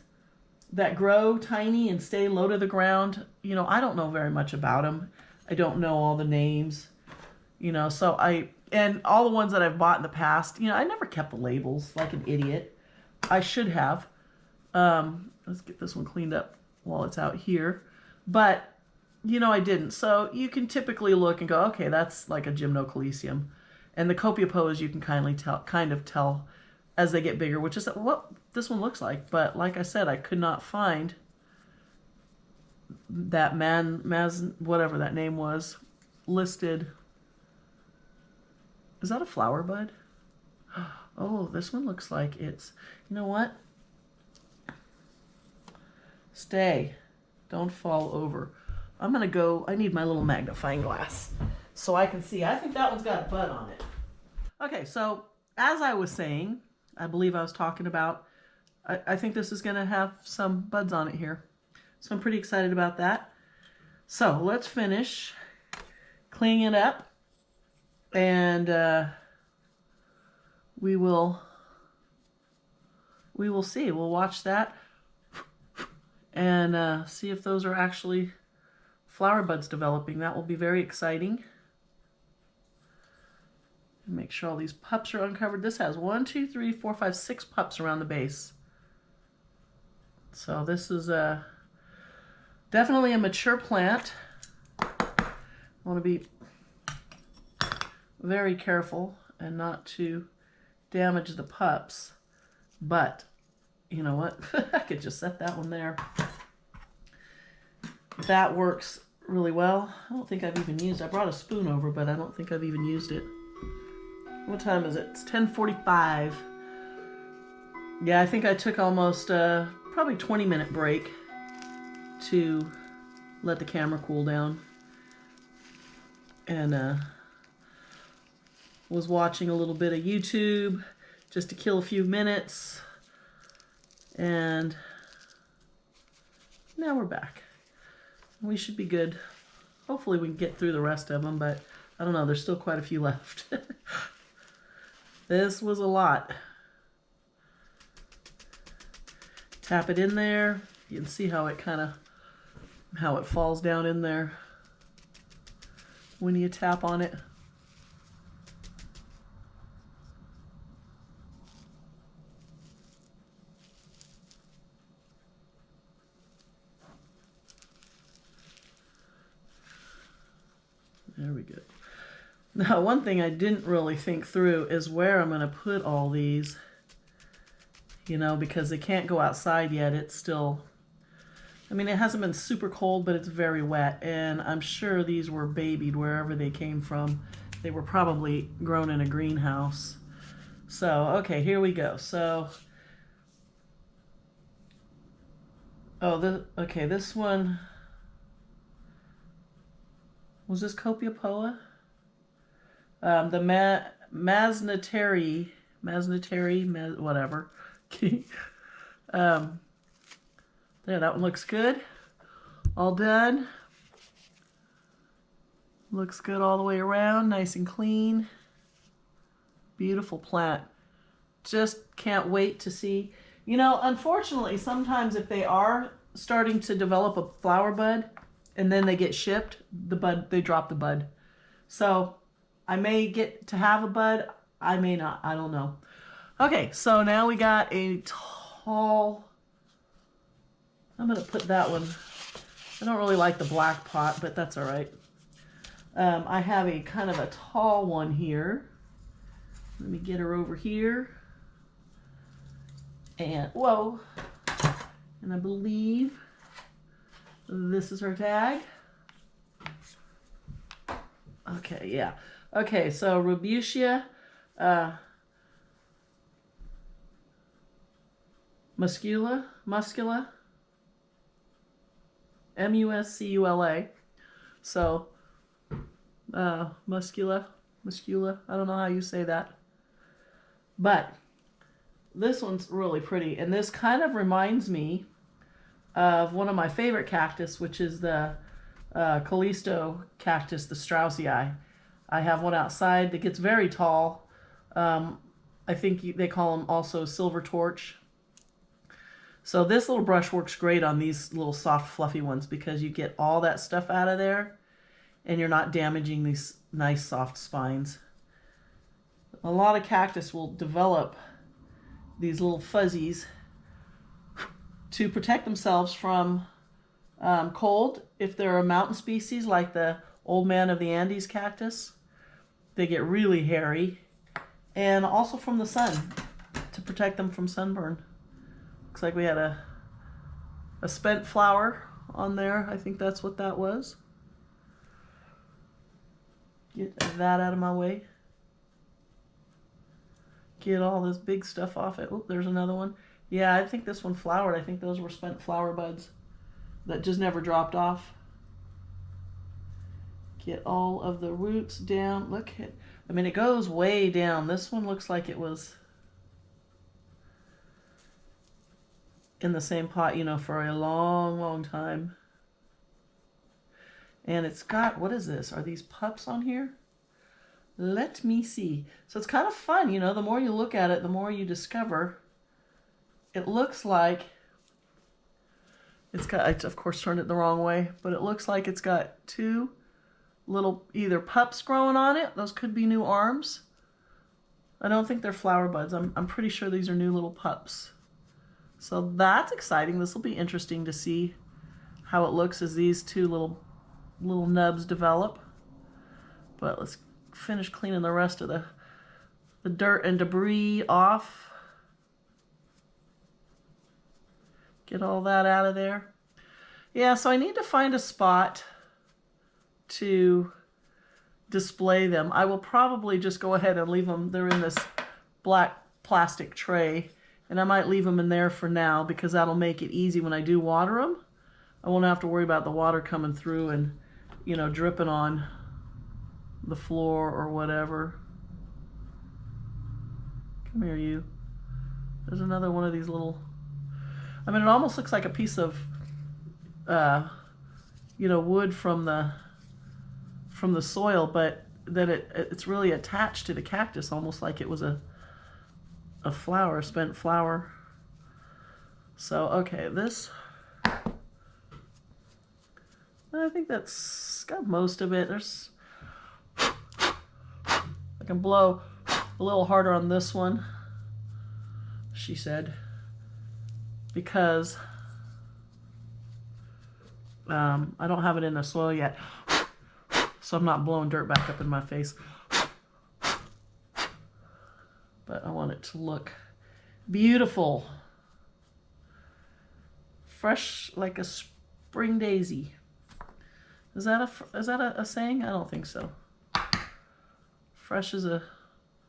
that grow tiny and stay low to the ground, you know, I don't know very much about them. I don't know all the names, you know, and all the ones that I've bought in the past, you know, I never kept the labels like an idiot. I should have. Let's get this one cleaned up while it's out here. But, you know, I didn't. So you can typically look and go, okay, that's like a Gymnocalycium. And the Copiopoas you can kind of tell as they get bigger, which is what this one looks like. But like I said, I could not find that whatever that name was, listed. Is that a flower bud? Oh, this one looks like it's, you know what? Stay. Don't fall over. I'm going to go, I need my little magnifying glass so I can see. I think that one's got a bud on it. Okay, so as I was saying, I believe I was talking about, I think this is going to have some buds on it here. So I'm pretty excited about that. So let's finish cleaning it up, and we will see. We'll watch that and see if those are actually flower buds developing. That will be very exciting. Make sure all these pups are uncovered. This has 1, 2, 3, 4, 5, 6 pups around the base. So this is definitely a mature plant. I want to be very careful and not to damage the pups. But you know what? I could just set that one there. That works really well. I don't think I've even used it. I brought a spoon over, but I don't think I've even used it. What time is it? It's 10:45. Yeah, I think I took almost probably 20-minute break to let the camera cool down. And was watching a little bit of YouTube just to kill a few minutes. And now we're back. We should be good. Hopefully we can get through the rest of them, but I don't know, there's still quite a few left. This was a lot. Tap it in there. You can see how it how it falls down in there when you tap on it. There we go. Now, one thing I didn't really think through is where I'm going to put all these, you know, because they can't go outside yet. It's still, I mean, it hasn't been super cold, but it's very wet, and I'm sure these were babied wherever they came from. They were probably grown in a greenhouse. So, okay, here we go. So, okay, this one, was this Copiapoa? The Masneteri, whatever. There, that one looks good. All done. Looks good all the way around, nice and clean. Beautiful plant. Just can't wait to see. You know, unfortunately, sometimes if they are starting to develop a flower bud and then they get shipped, they drop the bud. So I may get to have a bud, I may not, I don't know. Okay, so now we got a tall, I'm gonna put that one, I don't really like the black pot, but that's all right. I have a kind of a tall one here. Let me get her over here. And, whoa, and I believe this is her tag. Okay, yeah. Okay, so Rubicia muscula, M-U-S-C-U-L-A. So, muscula, I don't know how you say that. But this one's really pretty, and this kind of reminds me of one of my favorite cactus, which is the Callisto cactus, the Straussii. I have one outside that gets very tall. I think they call them also silver torch. So this little brush works great on these little soft fluffy ones because you get all that stuff out of there and you're not damaging these nice soft spines. A lot of cactus will develop these little fuzzies to protect themselves from cold. If they're a mountain species like the old man of the Andes cactus, they get really hairy. And also from the sun, to protect them from sunburn. Looks like we had a spent flower on there. I think that's what that was. Get that out of my way. Get all this big stuff off it. Oh, there's another one. Yeah, I think this one flowered. I think those were spent flower buds that just never dropped off. Get all of the roots down. Look at, I mean, it goes way down. This one looks like it was in the same pot, you know, for a long, long time. And it's got, what is this? Are these pups on here? Let me see. So it's kind of fun, you know, the more you look at it, the more you discover. It looks like it's got, I of course turned it the wrong way, but it looks like it's got two little either pups growing on it. Those could be new arms. I don't think they're flower buds. I'm pretty sure these are new little pups. So that's exciting. This will be interesting to see how it looks as these two little nubs develop. But let's finish cleaning the rest of the dirt and debris off. Get all that out of there. Yeah, so I need to find a spot to display them. I will probably just go ahead and leave them. They're in this black plastic tray, and I might leave them in there for now because that'll make it easy when I do water them. I won't have to worry about the water coming through and, you know, dripping on the floor or whatever. Come here, you. There's another one of these little, I mean, it almost looks like a piece of, you know, wood from the soil, but that it's really attached to the cactus, almost like it was a flower, a spent flower. So, okay, this, I think that's got most of it. There's, I can blow a little harder on this one, she said, because I don't have it in the soil yet, so I'm not blowing dirt back up in my face. it to look beautiful. Fresh like a spring daisy. Is that a saying? I don't think so. Fresh as a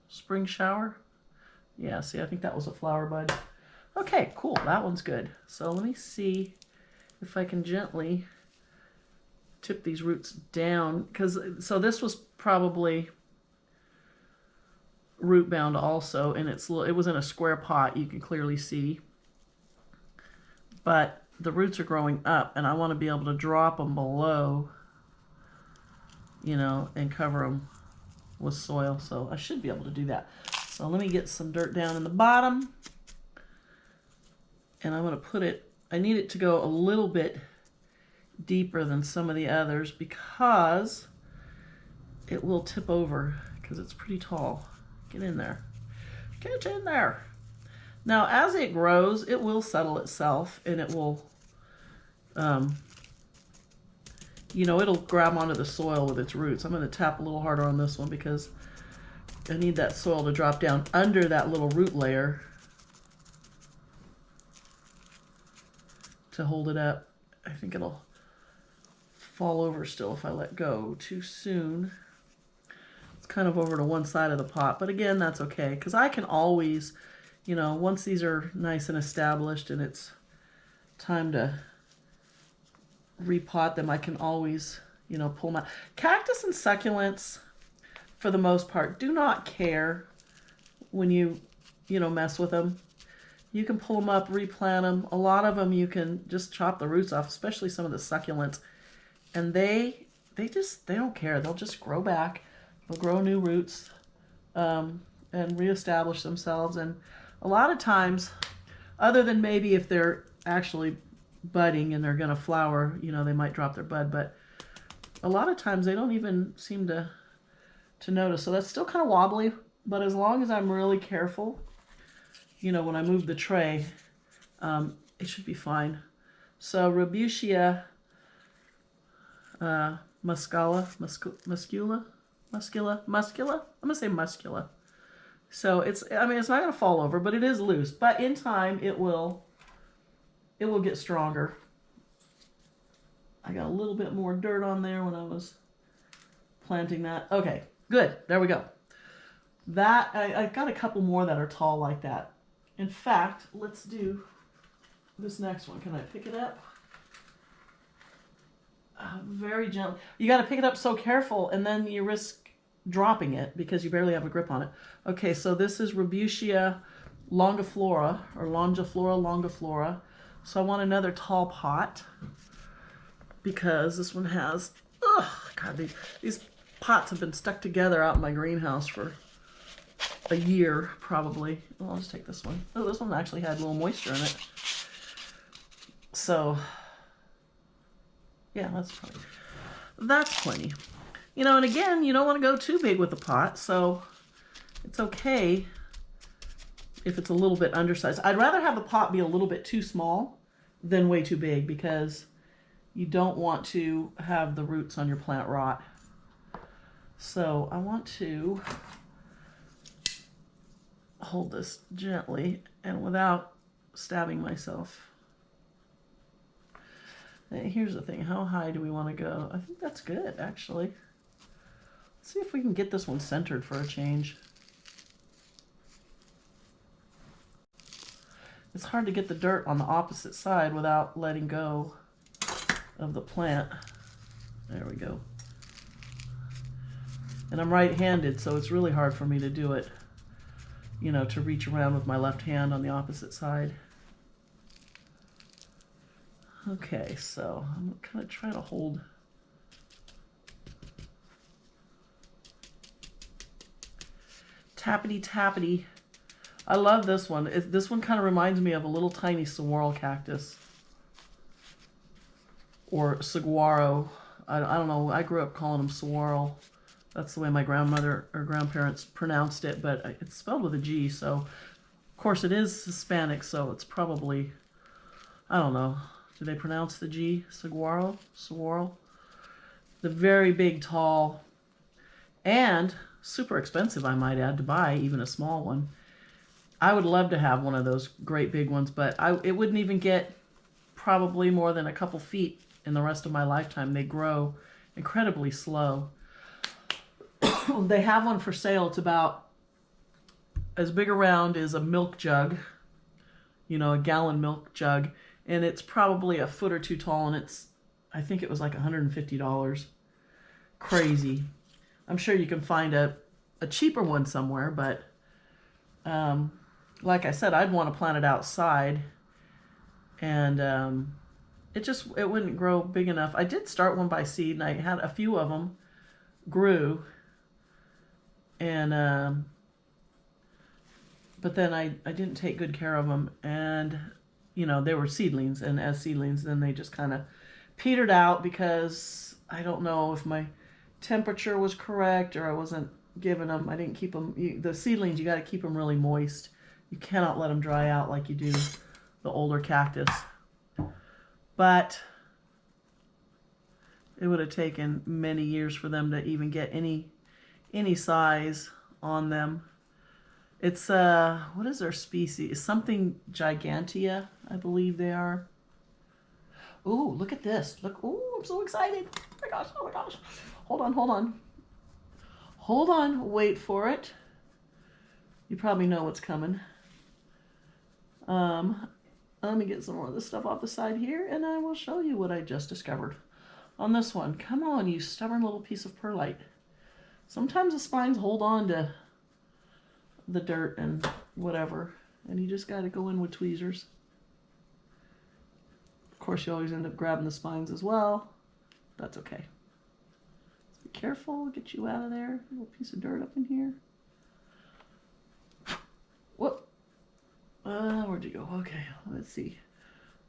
spring shower. Yeah, see, I think that was a flower bud. Okay, cool. That one's good. So let me see if I can gently tip these roots down. So this was probably root bound also, and it was in a square pot, you can clearly see. But the roots are growing up, and I want to be able to drop them below, you know, and cover them with soil. So I should be able to do that. So let me get some dirt down in the bottom. And I'm going to put it, I need it to go a little bit deeper than some of the others because it will tip over because it's pretty tall. Get in there. Get in there. Now, as it grows, it will settle itself, and it will, you know, it'll grab onto the soil with its roots. I'm going to tap a little harder on this one because I need that soil to drop down under that little root layer to hold it up. I think it'll fall over still if I let go too soon. It's kind of over to one side of the pot, but again, that's okay because I can always, you know, once these are nice and established and it's time to repot them, I can always, you know, pull them out. Cactus and succulents, for the most part, do not care when you know, mess with them. You can pull them up, replant them. A lot of them you can just chop the roots off, especially some of the succulents. And they don't care. They'll just grow back. They'll grow new roots and reestablish themselves. And a lot of times, other than maybe if they're actually budding and they're going to flower, you know, they might drop their bud. But a lot of times they don't even seem to notice. So that's still kind of wobbly. But as long as I'm really careful, you know, when I move the tray, it should be fine. So Rubicia muscula. I'm gonna say muscula. So it's not gonna fall over, but it is loose. But in time, it will get stronger. I got a little bit more dirt on there when I was planting that. Okay, good. There we go. That I've got a couple more that are tall like that. In fact, let's do this next one. Can I pick it up? Very gently. You got to pick it up so careful, and then you risk dropping it because you barely have a grip on it. Okay, so this is Rubicia longiflora, or longiflora. So I want another tall pot because this one has, God, these pots have been stuck together out in my greenhouse for a year probably. Well, I'll just take this one. Oh, this one actually had a little moisture in it. So yeah, that's plenty. You know, and again, you don't want to go too big with the pot, so it's okay if it's a little bit undersized. I'd rather have the pot be a little bit too small than way too big because you don't want to have the roots on your plant rot. So I want to hold this gently and without stabbing myself. And here's the thing, how high do we want to go? I think that's good, actually. Let's see if we can get this one centered for a change. It's hard to get the dirt on the opposite side without letting go of the plant. There we go. And I'm right-handed, so it's really hard for me to do it, you know, to reach around with my left hand on the opposite side. Okay, so I'm kind of trying to hold. Tappity tappity. I love this one. This one kind of reminds me of a little tiny saguaro cactus. Or saguaro. I don't know. I grew up calling them saguaro. That's the way my grandmother or grandparents pronounced it, but it's spelled with a G, so of course it is Hispanic, so it's probably, I don't know. Do they pronounce the G? Saguaro? Saguaro? The very big, tall, and super expensive, I might add, to buy, even a small one. I would love to have one of those great big ones, but it wouldn't even get probably more than a couple feet in the rest of my lifetime. They grow incredibly slow. They have one for sale. It's about as big around as a milk jug, you know, a gallon milk jug, and it's probably a foot or two tall, and I think it was like $150. Crazy. I'm sure you can find a cheaper one somewhere, but like I said, I'd want to plant it outside, and it wouldn't grow big enough. I did start one by seed, and I had a few of them grew, and but then I didn't take good care of them, and you know, they were seedlings, and as seedlings, then they just kind of petered out because I don't know if my temperature was correct or I wasn't giving them. I didn't keep them. The seedlings, you got to keep them really moist. You cannot let them dry out like you do the older cactus. But it would have taken many years for them to even get any size on them. It's what is their species? Something gigantea, I believe they are. Ooh, look at this. Look, ooh, I'm so excited. Oh my gosh, oh my gosh. Hold on, hold on. Hold on, wait for it. You probably know what's coming. Let me get some more of this stuff off the side here, and I will show you what I just discovered on this one. Come on, you stubborn little piece of perlite. Sometimes the spines hold on to the dirt and whatever, and you just got to go in with tweezers. Of course, you always end up grabbing the spines as well. That's okay. Just be careful, get you out of there. A little piece of dirt up in here. Whoop. Where'd you go? Okay, let's see.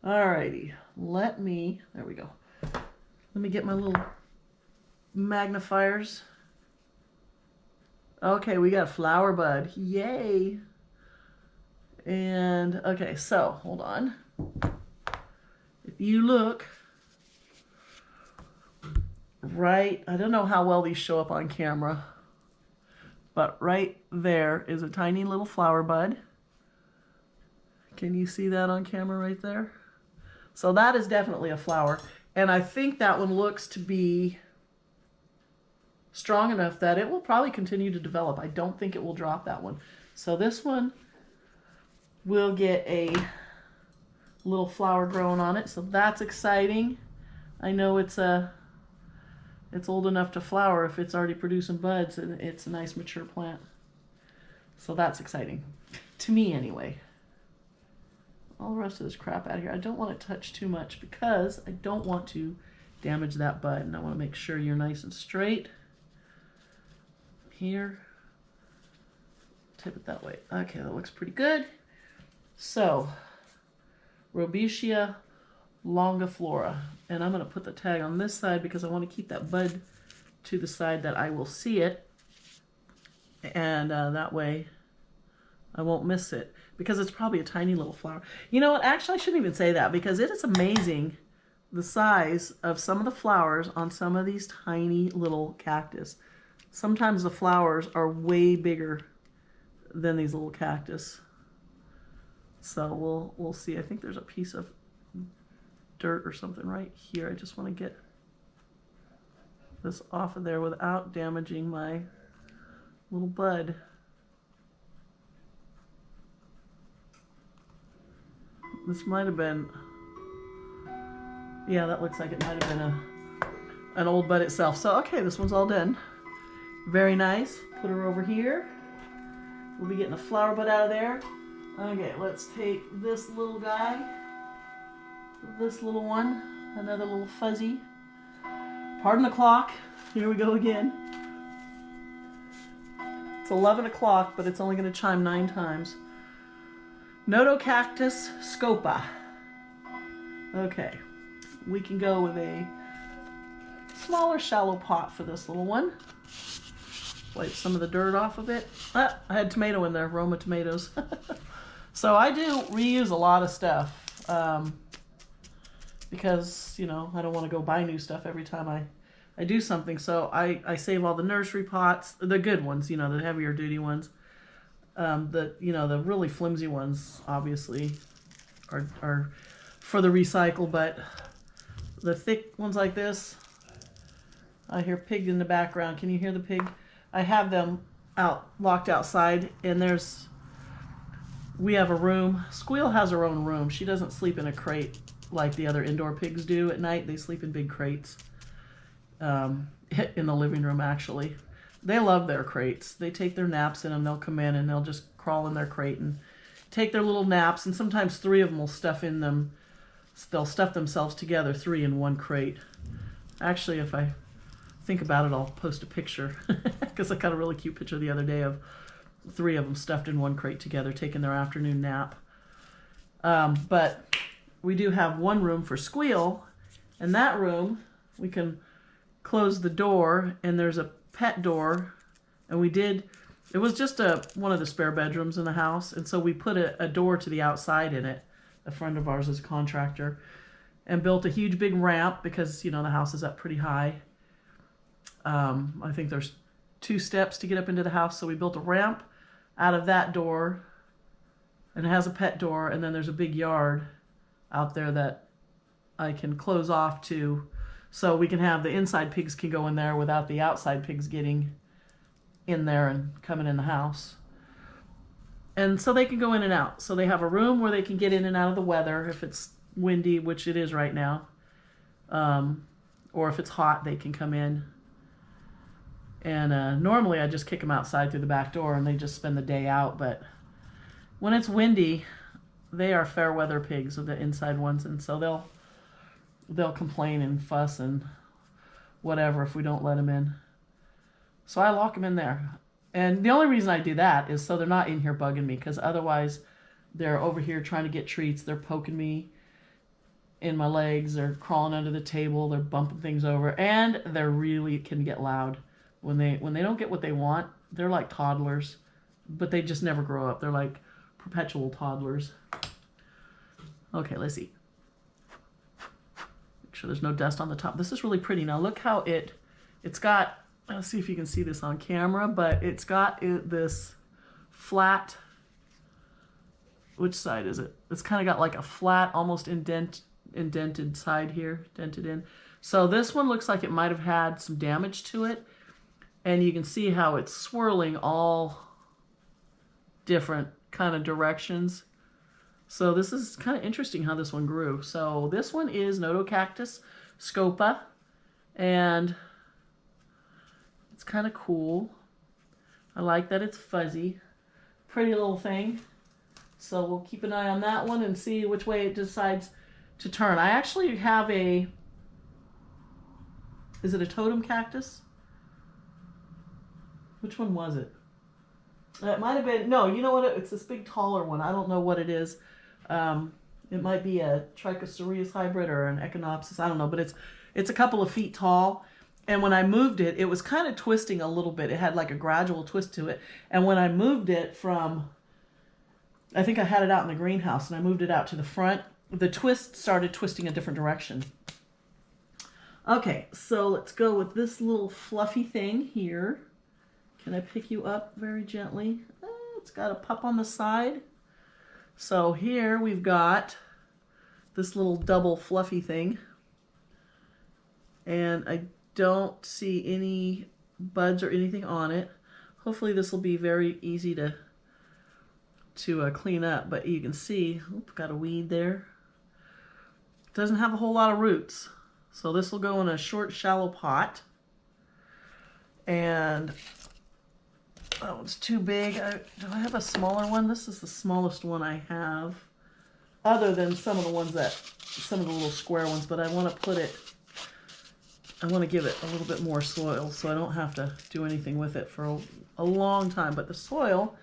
Alrighty, there we go. Let me get my little magnifiers. Okay, we got a flower bud. Yay. And, okay, so, hold on. If you look right, I don't know how well these show up on camera, but right there is a tiny little flower bud. Can you see that on camera right there? So that is definitely a flower. And I think that one looks to be strong enough that it will probably continue to develop. I don't think it will drop that one. So this one will get a little flower growing on it. So that's exciting. I know it's old enough to flower if it's already producing buds, and it's a nice mature plant. So that's exciting. To me anyway. All the rest of this crap out of here. I don't want to touch too much because I don't want to damage that bud, and I want to make sure you're nice and straight. Here. Tip it that way. Okay, that looks pretty good. So, Rhobacia longiflora. And I'm going to put the tag on this side because I want to keep that bud to the side that I will see it. And that way I won't miss it, because it's probably a tiny little flower. You know what? Actually, I shouldn't even say that, because it is amazing the size of some of the flowers on some of these tiny little cactus. Sometimes the flowers are way bigger than these little cactus. So we'll see. I think there's a piece of dirt or something right here. I just want to get this off of there without damaging my little bud. This might have been, yeah, that looks like it might have been an old bud itself. So, okay, this one's all done. Very nice. Put her over here. We'll be getting a flower bud out of there. Okay, let's take this little guy, this little one, another little fuzzy. Pardon the clock. Here we go again. It's 11 o'clock, but it's only going to chime 9 times. Notocactus scopa. Okay, we can go with a smaller shallow pot for this little one. Wipe some of the dirt off of it. Ah, I had tomato in there, Roma tomatoes. So I do reuse a lot of stuff because, you know, I don't want to go buy new stuff every time I do something. So I save all the nursery pots, the good ones, you know, the heavier duty ones. The really flimsy ones obviously are for the recycle, but the thick ones like this, I hear pig in the background. Can you hear the pig? I have them locked outside, and we have a room. Squeal has her own room. She doesn't sleep in a crate like the other indoor pigs do at night. They sleep in big crates in the living room, actually. They love their crates. They take their naps in them. They'll come in and they'll just crawl in their crate and take their little naps, and sometimes 3 of them will stuff in them. They'll stuff themselves together, 3 in one crate. Actually, if I think about it, I'll post a picture because I got a really cute picture the other day of 3 of them stuffed in one crate together, taking their afternoon nap. But we do have one room for Squeal, and that room we can close the door, and there's a pet door, and it was just one of the spare bedrooms in the house, and so we put a door to the outside in it. A friend of ours is a contractor, and built a huge big ramp because the house is up pretty high. I think there's 2 steps to get up into the house, so we built a ramp out of that door, and it has a pet door, and then there's a big yard out there that I can close off to, so we can have the inside pigs can go in there without the outside pigs getting in there and coming in the house. And so they can go in and out. So they have a room where they can get in and out of the weather if it's windy, which it is right now. Or if it's hot, they can come in. And normally I just kick them outside through the back door and they just spend the day out. But when it's windy, they are fair weather pigs, the inside ones. And so they'll complain and fuss and whatever if we don't let them in. So I lock them in there. And the only reason I do that is so they're not in here bugging me, because otherwise they're over here trying to get treats. They're poking me in my legs. They're crawling under the table. They're bumping things over. And they really can get loud. When they don't get what they want, they're like toddlers. But they just never grow up. They're like perpetual toddlers. Okay, let's eat. Make sure there's no dust on the top. This is really pretty. Now look how it's got... Let's see if you can see this on camera, but it's got this flat, which side is it? It's kind of got like a flat, almost indented side here, dented in. So this one looks like it might have had some damage to it, and you can see how it's swirling all different kind of directions. So this is kind of interesting how this one grew. So this one is Notocactus scopa, and it's kind of cool. I like that it's fuzzy. Pretty little thing. So we'll keep an eye on that one and see which way it decides to turn. I actually have is it a totem cactus? Which one was it? It might have been, no, you know what? It's this big taller one. I don't know what it is. It might be a Trichocereus hybrid or an Echinopsis. I don't know, but it's a couple of feet tall. And when I moved it, it was kind of twisting a little bit. It had like a gradual twist to it. And when I moved it from, I think I had it out in the greenhouse, and I moved it out to the front, the twist started twisting a different direction. Okay, so let's go with this little fluffy thing here. Can I pick you up very gently? It's got a pup on the side. So here we've got this little double fluffy thing. And I don't see any buds or anything on it. Hopefully this will be very easy to clean up, but you can see, got a weed there. Doesn't have a whole lot of roots. So this will go in a short, shallow pot. And that one's too big. Do I have a smaller one? This is the smallest one I have, other than some of the little square ones, but I want to give it a little bit more soil so I don't have to do anything with it for a long time. But the soil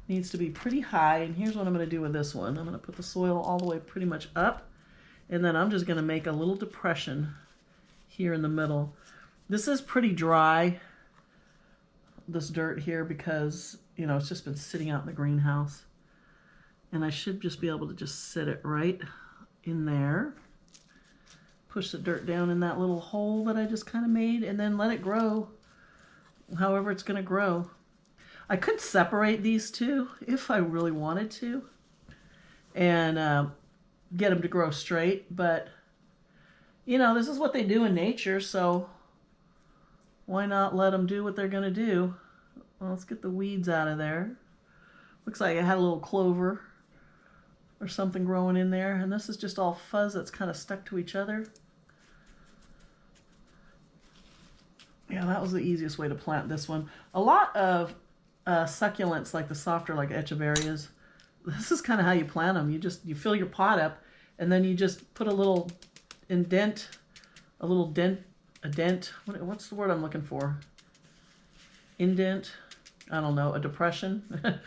needs to be pretty high, and here's what I'm going to do with this one. I'm going to put the soil all the way pretty much up, and then I'm just going to make a little depression here in the middle. This is pretty dry, this dirt here, because it's just been sitting out in the greenhouse, and I should just be able to just sit it right in there. Push the dirt down in that little hole that I just kind of made, and then let it grow however it's going to grow. I could separate these two if I really wanted to and get them to grow straight, but you know, this is what they do in nature, so why not let them do what they're going to do? Well, let's get the weeds out of there. Looks like it had a little clover or something growing in there, and this is just all fuzz that's kind of stuck to each other. Yeah, that was the easiest way to plant this one. A lot of succulents, like the softer, like echeverias, this is kind of how you plant them. You fill your pot up, and then you just put a little indent, a dent. What's the word I'm looking for? Indent. I don't know. A depression,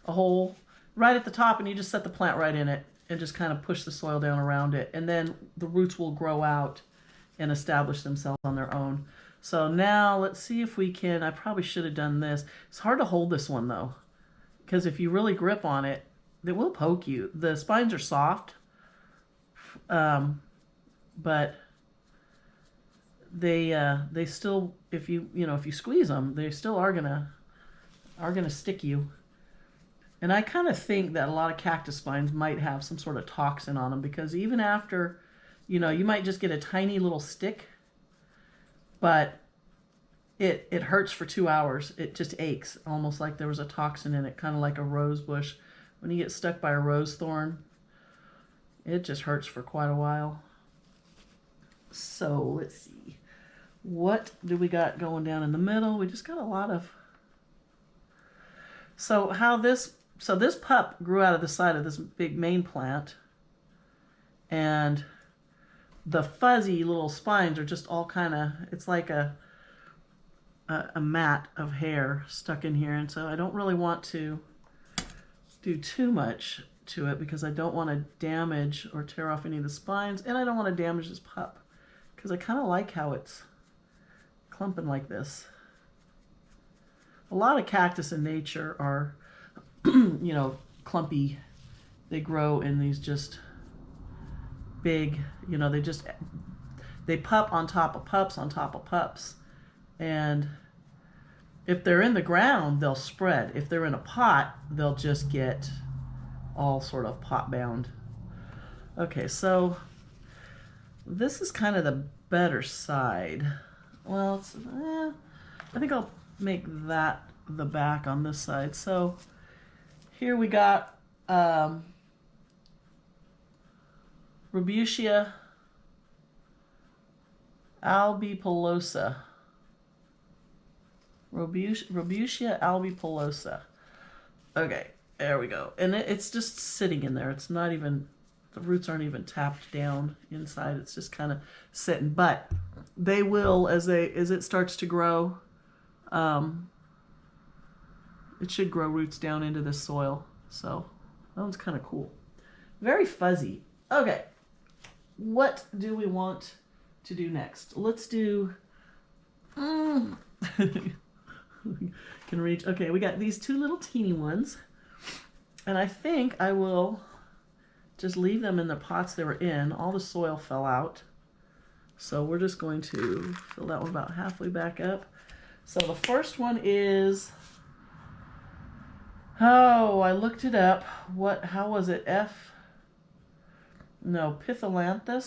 a hole, right at the top, and you just set the plant right in it, and just kind of push the soil down around it, and then the roots will grow out and establish themselves on their own. So now let's see if we can. I probably should have done this. It's hard to hold this one though, because if you really grip on it, it will poke you. The spines are soft, but they still, if you squeeze them, they still are gonna stick you. And I kind of think that a lot of cactus spines might have some sort of toxin on them, because even after, you might just get a tiny little stick, but it hurts for 2 hours. It just aches, almost like there was a toxin in it, kind of like a rose bush. When you get stuck by a rose thorn, it just hurts for quite a while. So let's see. What do we got going down in the middle? We just got a lot of... So this pup grew out of the side of this big main plant, and the fuzzy little spines are just all kind of, it's like a mat of hair stuck in here. And so I don't really want to do too much to it, because I don't want to damage or tear off any of the spines, and I don't want to damage this pup, because I kind of like how it's clumping like this. A lot of cactus in nature are, clumpy. They grow in these just big, they pup on top of pups on top of pups. And if they're in the ground, they'll spread. If they're in a pot, they'll just get all sort of pot bound. Okay, so this is kind of the better side. Well, I think I'll make that the back on this side. So here we got Rubutia albipilosa. Rubutia albipilosa. Okay, there we go. And it's just sitting in there. It's not even, the roots aren't even tapped down inside. It's just kind of sitting. But they will, as it starts to grow, it should grow roots down into this soil. So that one's kind of cool. Very fuzzy. Okay, what do we want to do next? Let's do... Can reach. Okay, we got these two little teeny ones, and I think I will just leave them in the pots they were in. All the soil fell out, so we're just going to fill that one about halfway back up. So the first one is, oh, I looked it up. How was it? Pitholantha.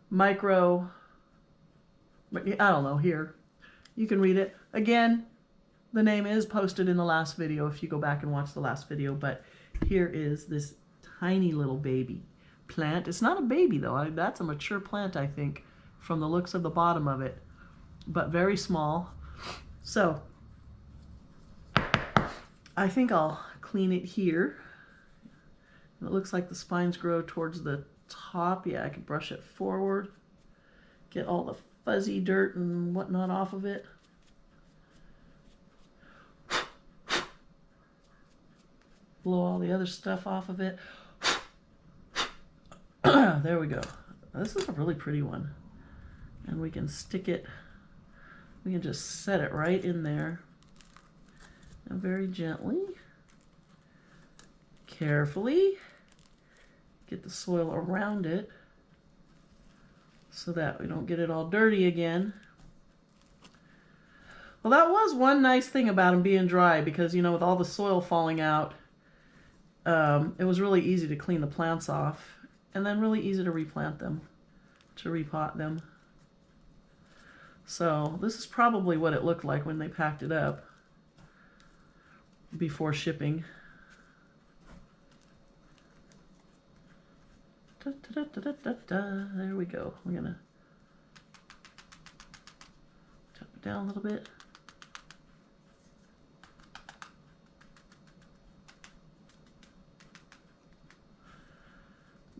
Micro, I don't know, here. You can read it. Again, the name is posted in the last video if you go back and watch the last video, but here is this tiny little baby plant. It's not a baby though. That's a mature plant, I think, from the looks of the bottom of it, but very small. So I think I'll clean it here. It looks like the spines grow towards the top. Yeah, I can brush it forward, get all the fuzzy dirt and whatnot off of it. Blow all the other stuff off of it. There we go. This is a really pretty one. And we can stick it, we can just set it right in there. And very gently, carefully, get the soil around it so that we don't get it all dirty again. Well, that was one nice thing about them being dry, because, you know, with all the soil falling out, it was really easy to clean the plants off, and then really easy to replant them, to repot them. So this is probably what it looked like when they packed it up before shipping. Da, da, da, da, da, da. There we go. We're gonna tap it down a little bit.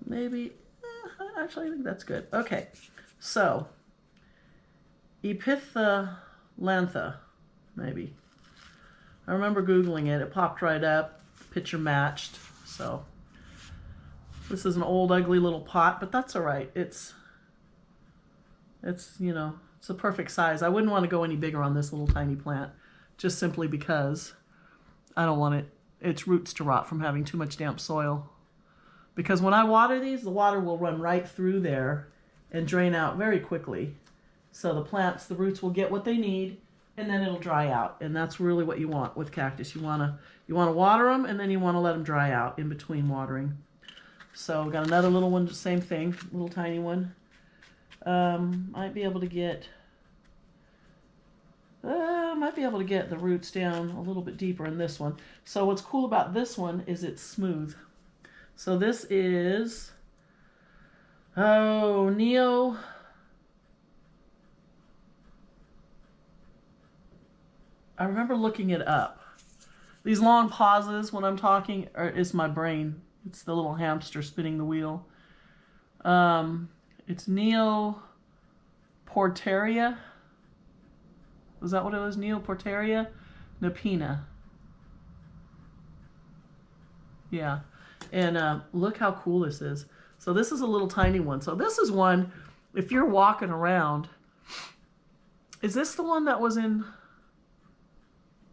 Maybe, actually I think that's good. Okay, so Epithalantha, maybe. I remember Googling it. It popped right up. Picture matched. So this is an old, ugly little pot, but that's all right. It's you know, it's a perfect size. I wouldn't want to go any bigger on this little tiny plant, just simply because I don't want its roots to rot from having too much damp soil. Because when I water these, the water will run right through there and drain out very quickly. So the plants, the roots will get what they need, and then it'll dry out. And that's really what you want with cactus. You wanna water them, and then you want to let them dry out in between watering. So we got another little one, same thing, little tiny one. Might be able to get the roots down a little bit deeper in this one. So what's cool about this one is it's smooth. So this is, Neo. I remember looking it up. These long pauses when I'm talking is my brain. It's the little hamster spinning the wheel. It's Neoporteria. Was that what it was? Neoporteria napina. Yeah. And look how cool this is. So this is a little tiny one. So this is one, if you're walking around, is this the one that was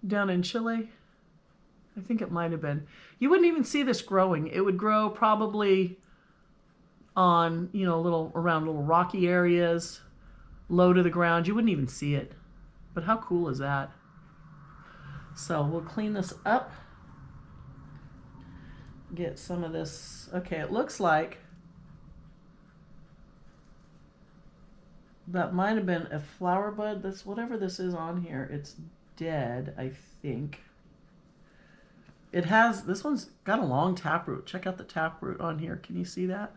down in Chile? I think it might have been. You wouldn't even see this growing. It would grow probably on, you know, around little rocky areas, low to the ground. You wouldn't even see it. But how cool is that? So we'll clean this up. Get some of this. Okay, it looks like that might have been a flower bud. This, whatever this is on here, it's dead, I think. It has, this one's got a long taproot. Check out the taproot on here. Can you see that?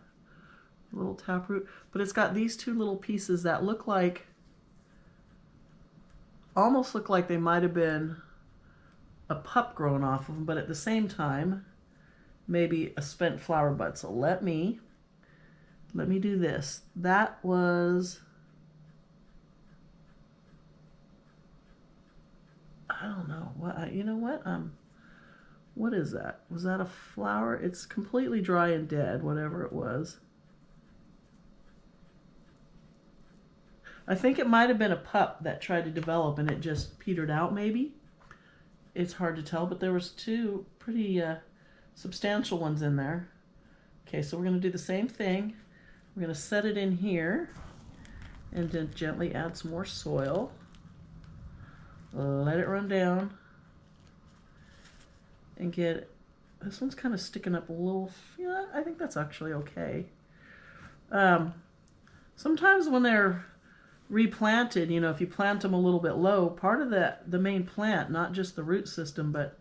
A little taproot. But it's got these two little pieces that look like, almost look like they might have been a pup growing off of them, but at the same time, maybe a spent flower bud. So let me do this. That was, I don't know what, you know what is that? Was that a flower? It's completely dry and dead, whatever it was. I think it might have been a pup that tried to develop and it just petered out, maybe. It's hard to tell, but there was two pretty substantial ones in there. Okay, so we're going to do the same thing. We're going to set it in here and then gently add some more soil. Let it run down and get it. This one's kind of sticking up a little. Yeah, I think that's actually okay. Sometimes when they're replanted, you know, if you plant them a little bit low, part of the main plant, not just the root system, but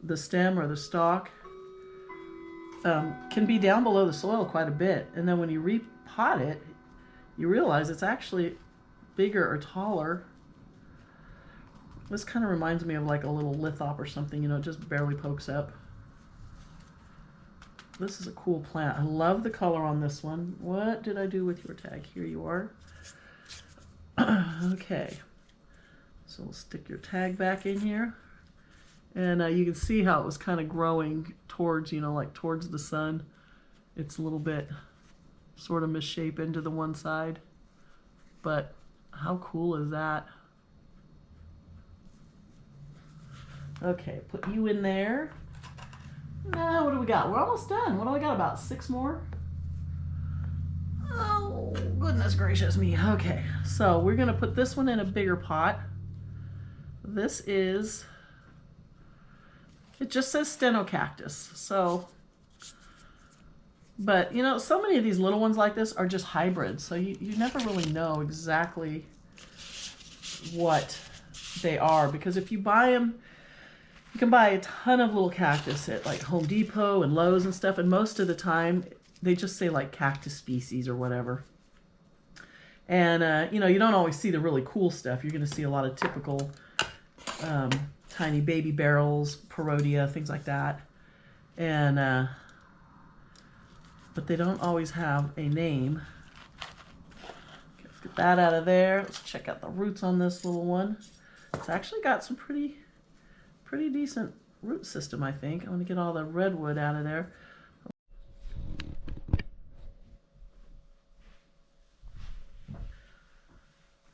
the stem or the stalk, can be down below the soil quite a bit. And then when you repot it, you realize it's actually bigger or taller. This kind of reminds me of like a little lithop or something, you know, it just barely pokes up. This is a cool plant. I love the color on this one. What did I do with your tag? Here you are. Okay, so we'll stick your tag back in here. And you can see how it was kind of growing towards, you know, like towards the sun. It's a little bit sort of misshapen to the one side. But how cool is that? Okay, put you in there. Now, what do we got? We're almost done. What do I got? About 6 more? Oh, goodness gracious me. Okay, so we're going to put this one in a bigger pot. This is, it just says stenocactus. So, but you know, so many of these little ones like this are just hybrids. So you never really know exactly what they are, because if you buy them, you can buy a ton of little cactus at like Home Depot and Lowe's and stuff, and most of the time they just say like cactus species or whatever. And you know, you don't always see the really cool stuff. You're going to see a lot of typical tiny baby barrels, Parodia, things like that. And but they don't always have a name. Okay, let's get that out of there. Let's check out the roots on this little one. It's actually got some pretty decent root system, I think. I want to get all the redwood out of there.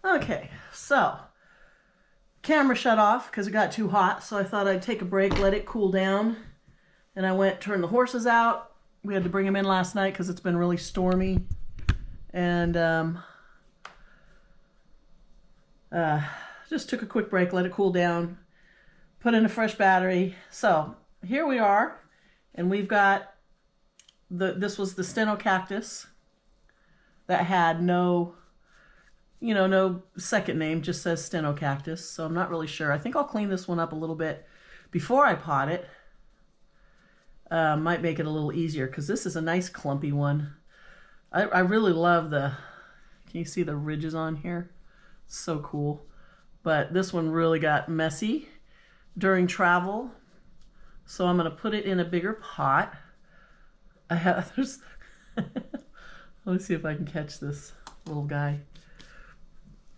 Okay, so camera shut off because it got too hot, so I thought I'd take a break, let it cool down. And I went, turned the horses out. We had to bring them in last night because it's been really stormy. And just took a quick break, let it cool down, put in a fresh battery. So here we are, and we've got this was the stenocactus that had no, you know, no second name, just says stenocactus. So I'm not really sure. I think I'll clean this one up a little bit before I pot it. Might make it a little easier because this is a nice clumpy one. I really love the, can you see the ridges on here? So cool. But this one really got messy during travel. So I'm going to put it in a bigger pot. I have, there's, let me see if I can catch this little guy.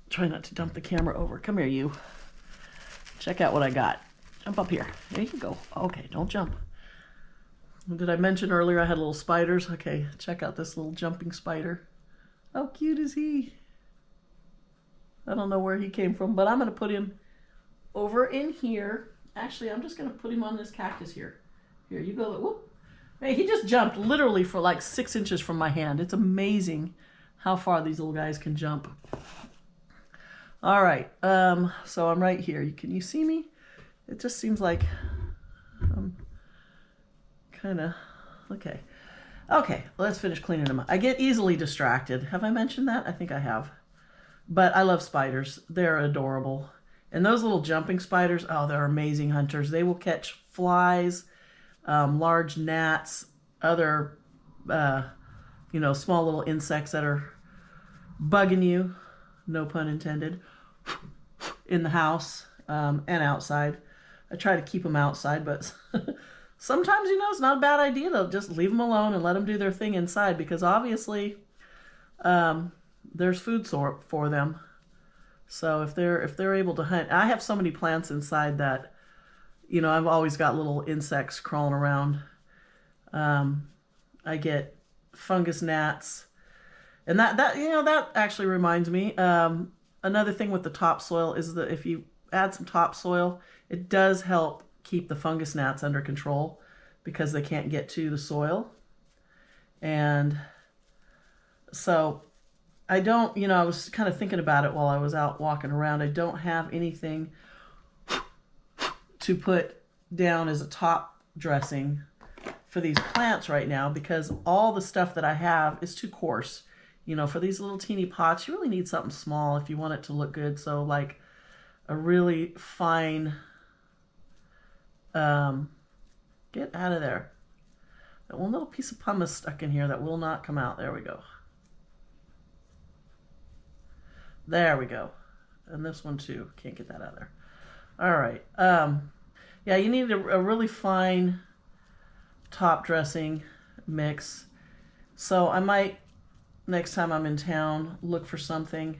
Try not to dump the camera over. Come here, you. Check out what I got. Jump up here. There you go. Okay, don't jump. Did I mention earlier I had little spiders? Okay, check out this little jumping spider. How cute is he? I don't know where he came from, but I'm going to put him over in here. Actually, I'm just going to put him on this cactus here. Here, you go. Whoop. Hey, he just jumped literally for like 6 inches from my hand. It's amazing how far these little guys can jump. All right, so I'm right here. Can you see me? It just seems like I'm kind of, okay. Okay, let's finish cleaning them up. I get easily distracted. Have I mentioned that? I think I have. But I love spiders. They're adorable. And those little jumping spiders, oh, they're amazing hunters. They will catch flies, large gnats, other, you know, small little insects that are bugging you, no pun intended, in the house and outside. I try to keep them outside, but sometimes, you know, it's not a bad idea to just leave them alone and let them do their thing inside, because obviously there's food for them. So if they're able to hunt, I have so many plants inside that, you know, I've always got little insects crawling around. I get fungus gnats, and that you know, that actually reminds me. Another thing with the topsoil is that if you add some topsoil, it does help keep the fungus gnats under control because they can't get to the soil. And so I don't, you know, I was kind of thinking about it while I was out walking around. I don't have anything to put down as a top dressing for these plants right now because all the stuff that I have is too coarse. You know, for these little teeny pots, you really need something small if you want it to look good. So like a really fine, get out of there. That one little piece of pumice stuck in here that will not come out. There we go. There we go. And this one too. Can't get that out of there. All right. Yeah, you need a really fine top dressing mix. So I might, next time I'm in town, look for something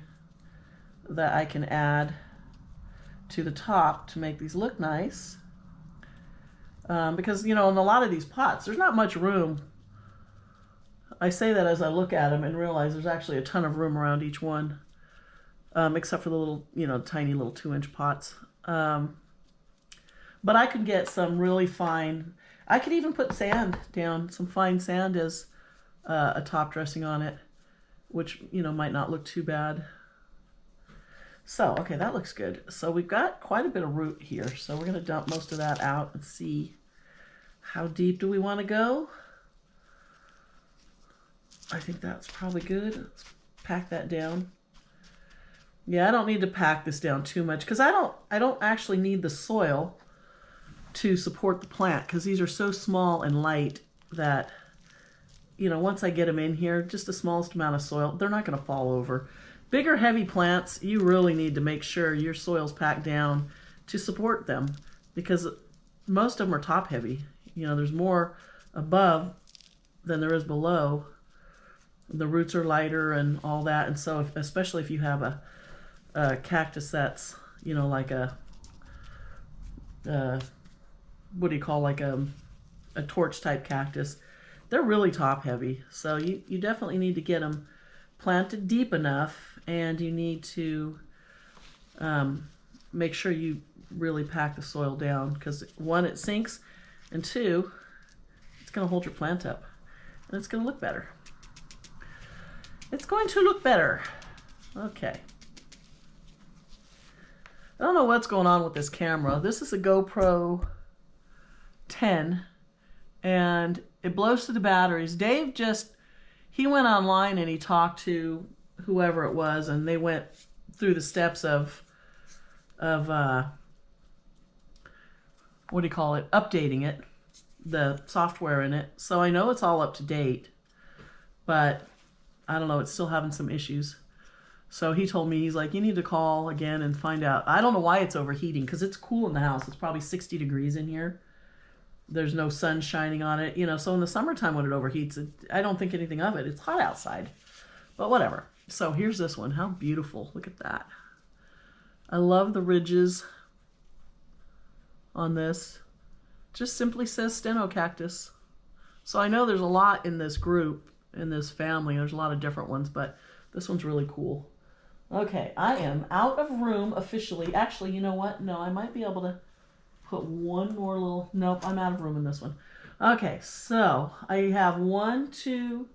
that I can add to the top to make these look nice. Because, you know, in a lot of these pots, there's not much room. I say that as I look at them and realize there's actually a ton of room around each one, except for the little, you know, tiny little 2-inch pots. But I could get some really fine, I could even put sand down, some fine sand as a top dressing on it, which, you know, might not look too bad. So, okay, that looks good. So we've got quite a bit of root here. So we're going to dump most of that out and see how deep do we want to go. I think that's probably good. Let's pack that down. Yeah, I don't need to pack this down too much because I don't actually need the soil to support the plant because these are so small and light that, you know, once I get them in here, just the smallest amount of soil, they're not going to fall over. Bigger, heavy plants, you really need to make sure your soil's packed down to support them because most of them are top heavy. You know, there's more above than there is below. The roots are lighter and all that, and so especially if you have a cactus that's, you know, like a what do you call, like a torch type cactus, they're really top heavy. So you definitely need to get them planted deep enough, and you need to make sure you really pack the soil down because one, it sinks, and two, it's going to hold your plant up and it's going to look better. It's going to look better. Okay. I don't know what's going on with this camera. This is a GoPro 10 and it blows through the batteries. Dave he went online and he talked to whoever it was and they went through the steps of what do you call it? Updating it, the software in it. So I know it's all up to date, but I don't know, it's still having some issues. So he told me, he's like, you need to call again and find out. I don't know why it's overheating because it's cool in the house. It's probably 60 degrees in here. There's no sun shining on it, you know, so in the summertime when it overheats, I don't think anything of it. It's hot outside, but whatever. So here's this one. How beautiful. Look at that. I love the ridges on this. Just simply says stenocactus. So I know there's a lot in this group, in this family. There's a lot of different ones, but this one's really cool. Okay, I am out of room officially. Actually, you know what? No, I might be able to put one more little... Nope, I'm out of room in this one. Okay, so I have 1, 2,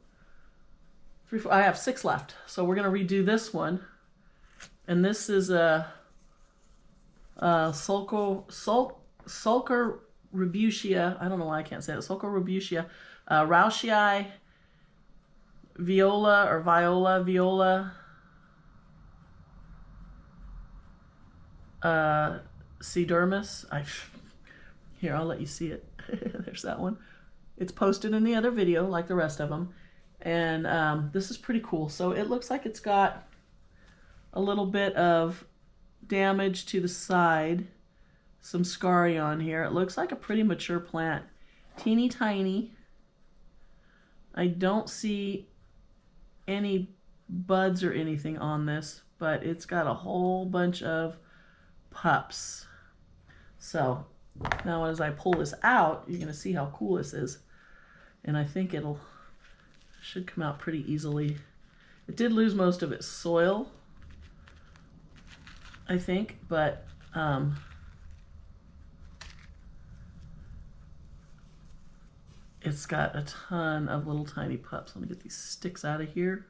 3, 4... I have 6 left. So we're going to redo this one. And this is a Sulker rubutia. I don't know why I can't say it. Sulker rubutia. Rauschii viola. Cedermis. Here, I'll let you see it. There's that one. It's posted in the other video like the rest of them. And this is pretty cool. So it looks like it's got a little bit of damage to the side. Some scarring on here. It looks like a pretty mature plant. Teeny tiny. I don't see any buds or anything on this, but it's got a whole bunch of pups. So now as I pull this out, you're going to see how cool this is. And I think should come out pretty easily. It did lose most of its soil, I think, but it's got a ton of little tiny pups. Let me get these sticks out of here.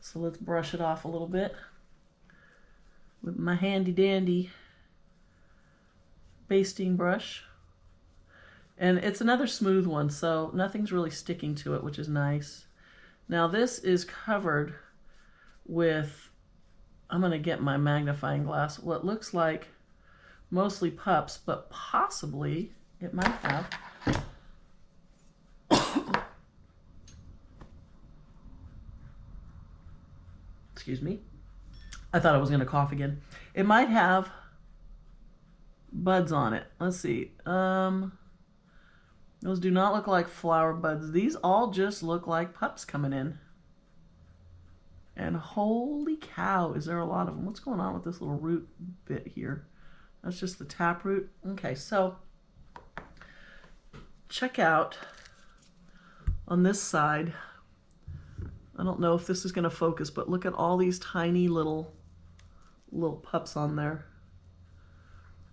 So let's brush it off a little bit with my handy dandy basting brush. And it's another smooth one, so nothing's really sticking to it, which is nice. Now this is covered with, I'm going to get my magnifying glass, what looks like mostly pups, but possibly it might have excuse me. I thought I was going to cough again. It might have buds on it. Let's see. Those do not look like flower buds. These all just look like pups coming in. And holy cow, is there a lot of them. What's going on with this little root bit here? That's just the taproot. Okay, so check out on this side. I don't know if this is going to focus, but look at all these tiny little pups on there.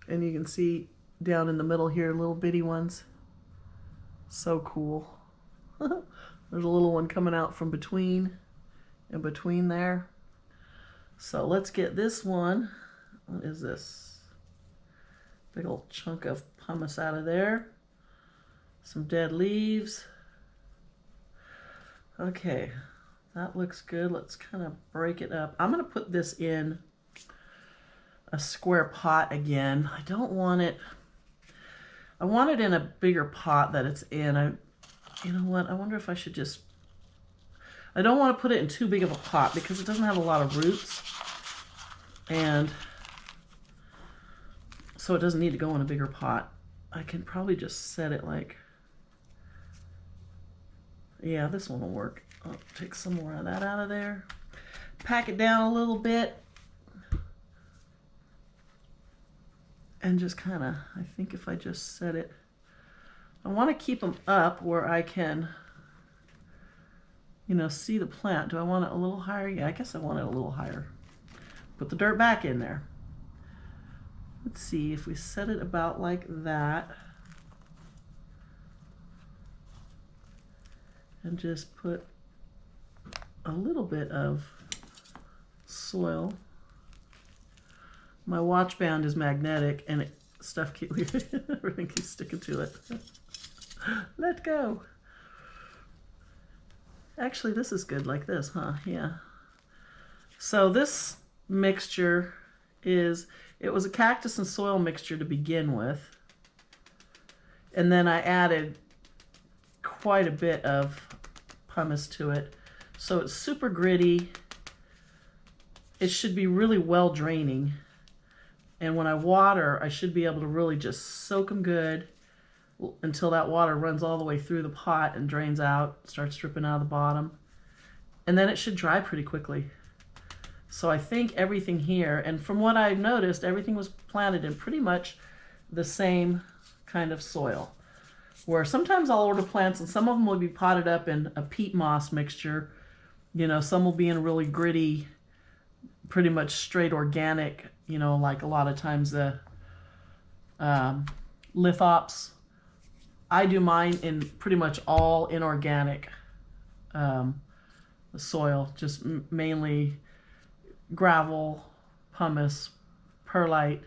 And you can see down in the middle here, little bitty ones. So cool. There's a little one coming out from between there. So let's get this one. What is this? Big old chunk of pumice out of there. Some dead leaves. Okay, that looks good. Let's kind of break it up. I'm going to put this in a square pot again. I don't want it, I want it in a bigger pot that it's in. You know what, I wonder if I should just, I don't want to put it in too big of a pot because it doesn't have a lot of roots. And so it doesn't need to go in a bigger pot. I can probably just set it like, yeah, this one will work. I'll take some more of that out of there. Pack it down a little bit. And just kind of, I think if I just set it, I want to keep them up where I can, you know, see the plant. Do I want it a little higher? Yeah, I guess I want it a little higher. Put the dirt back in there. Let's see if we set it about like that. And just put a little bit of soil. My watch band is magnetic and stuff everything keeps sticking to it. Let go. Actually, this is good like this, huh? Yeah. So this mixture it was a cactus and soil mixture to begin with. And then I added quite a bit of pumice to it. So it's super gritty. It should be really well draining. And when I water, I should be able to really just soak them good until that water runs all the way through the pot and drains out, starts dripping out of the bottom. And then it should dry pretty quickly. So I think everything here, and from what I've noticed, everything was planted in pretty much the same kind of soil. Where sometimes I'll order plants and some of them will be potted up in a peat moss mixture. You know, some will be in really gritty, pretty much straight organic, you know, like a lot of times the lithops. I do mine in pretty much all inorganic soil, just mainly gravel, pumice, perlite,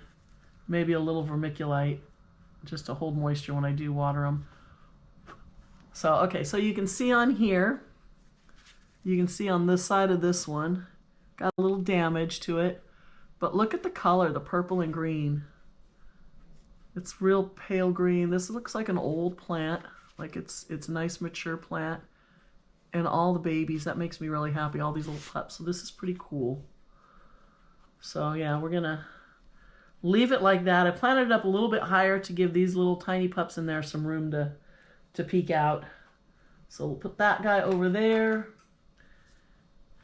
maybe a little vermiculite, just to hold moisture when I do water them. So, okay, so you can see on here, you can see on this side of this one, got a little damage to it, but look at the color, the purple and green. It's real pale green. This looks like an old plant, like it's a nice mature plant. And all the babies, that makes me really happy, all these little pups. So this is pretty cool. So yeah, we're gonna leave it like that. I planted it up a little bit higher to give these little tiny pups in there some room to peek out. So we'll put that guy over there.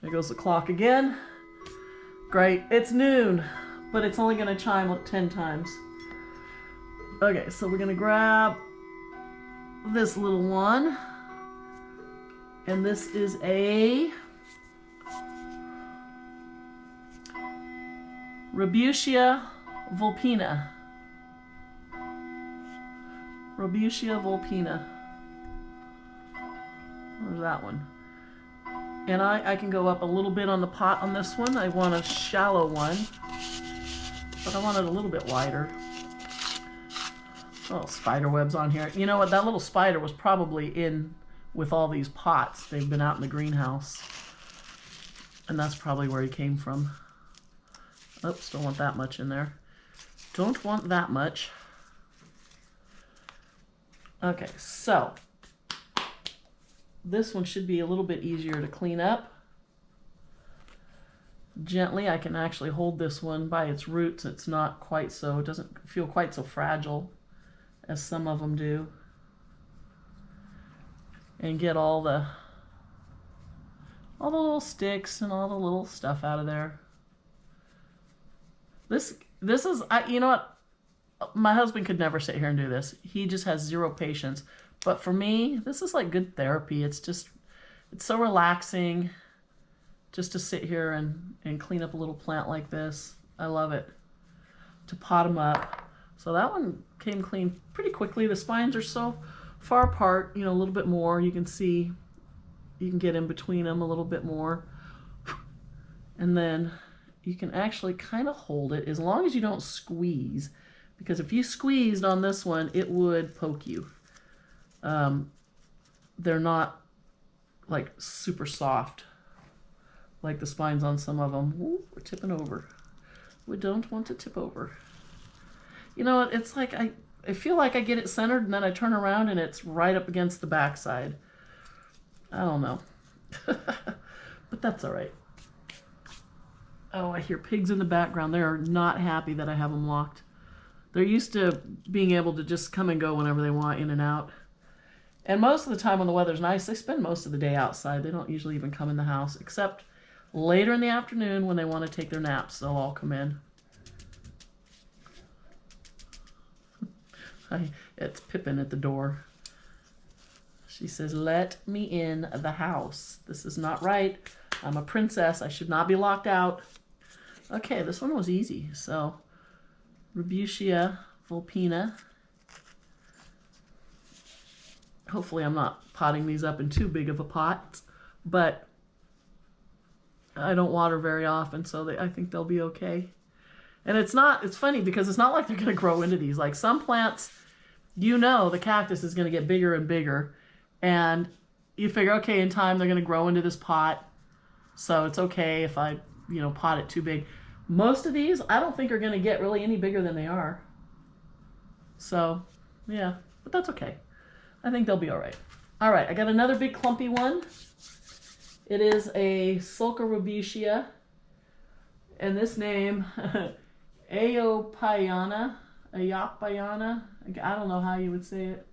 There goes the clock again. Great, it's noon, but it's only gonna chime 10 times. Okay, so we're gonna grab this little one. And this is a Robutia vulpina. Robutia vulpina. There's that one. And I can go up a little bit on the pot on this one. I want a shallow one, but I want it a little bit wider. Oh, spider webs on here. You know what? That little spider was probably in with all these pots. They've been out in the greenhouse. And that's probably where he came from. Oops, don't want that much in there. Don't want that much. Okay, so this one should be a little bit easier to clean up. Gently, I can actually hold this one by its roots. It's not quite so, it doesn't feel quite so fragile as some of them do. And get all the little sticks and all the little stuff out of there. This is, you know what? My husband could never sit here and do this. He just has zero patience. But for me, this is like good therapy. It's so relaxing just to sit here and clean up a little plant like this. I love it. To pot them up. So that one came clean pretty quickly. The spines are so far apart, you know, a little bit more. You can see, you can get in between them a little bit more. And then you can actually kind of hold it as long as you don't squeeze, because if you squeezed on this one, it would poke you. They're not like super soft like the spines on some of them. Ooh, we're tipping over. We don't want to tip over. You know, it's like I feel like I get it centered and then I turn around and it's right up against the backside. I don't know. But that's all right. Oh, I hear pigs in the background. They are not happy that I have them locked. They're used to being able to just come and go whenever they want, in and out. And most of the time when the weather's nice, they spend most of the day outside. They don't usually even come in the house, except later in the afternoon when they want to take their naps, they'll all come in. It's Pippin at the door. She says, "Let me in the house. This is not right. I'm a princess. I should not be locked out." Okay, this one was easy. So, Rubutia vulpina. Hopefully I'm not potting these up in too big of a pot, but I don't water very often, so I think they'll be okay. And it's funny because it's not like they're going to grow into these. Like some plants, you know, the cactus is going to get bigger and bigger, and you figure, okay, in time they're going to grow into this pot, so it's okay if I, you know, pot it too big. Most of these, I don't think are going to get really any bigger than they are. So, yeah, but that's okay. I think they'll be all right. All right, I got another big clumpy one. It is a Sulca rubutia, and this name, Aeopayana, I don't know how you would say it.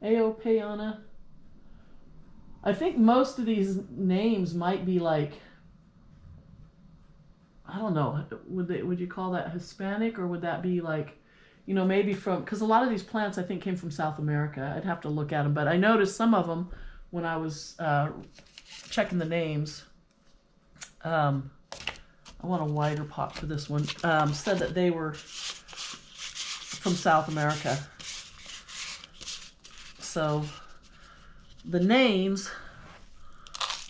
Aeopayana. I think most of these names might be like, I don't know, would you call that Hispanic, or would that be like, you know, maybe from, because a lot of these plants I think came from South America. I'd have to look at them, but I noticed some of them when I was checking the names. I want a wider pot for this one. Said that they were from South America. So the names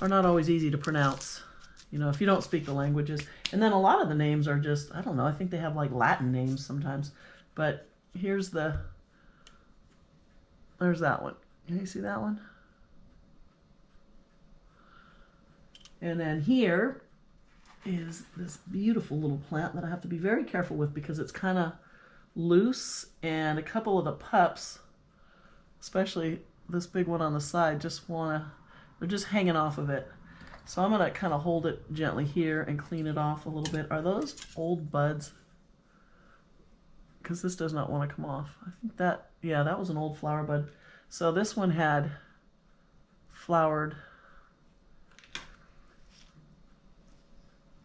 are not always easy to pronounce, you know, if you don't speak the languages. And then a lot of the names are just, I don't know, I think they have like Latin names sometimes. But there's that one. Can you see that one? And then here is this beautiful little plant that I have to be very careful with because it's kind of loose, and a couple of the pups, especially this big one on the side, they're just hanging off of it. So I'm going to kind of hold it gently here and clean it off a little bit. Are those old buds? Because this does not want to come off. I think that, yeah, that was an old flower bud. So this one had flowered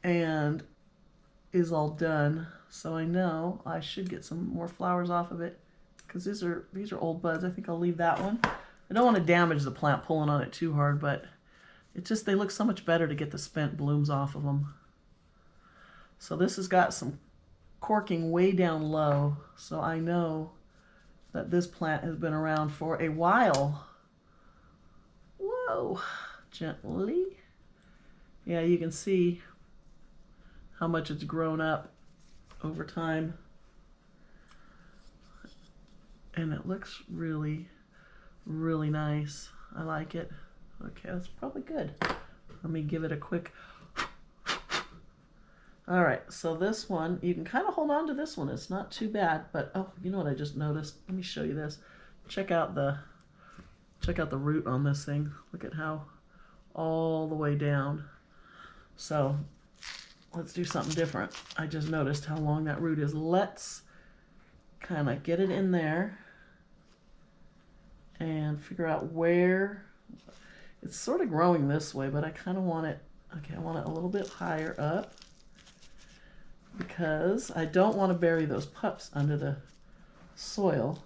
and is all done. So I know I should get some more flowers off of it, because these are old buds. I think I'll leave that one. I don't want to damage the plant pulling on it too hard, but they look so much better to get the spent blooms off of them. So this has got some corking way down low, so I know that this plant has been around for a while. Whoa, gently. Yeah, you can see how much it's grown up over time. And it looks really, really nice. I like it. Okay, that's probably good. Let me give it a quick. All right, so this one, you can kind of hold on to this one. It's not too bad, but oh, you know what I just noticed? Let me show you this. Check out the root on this thing. Look at how all the way down. So let's do something different. I just noticed how long that root is. Let's kind of get it in there and figure out where. It's sort of growing this way, but I kind of want it, okay, I want it a little bit higher up, because I don't want to bury those pups under the soil.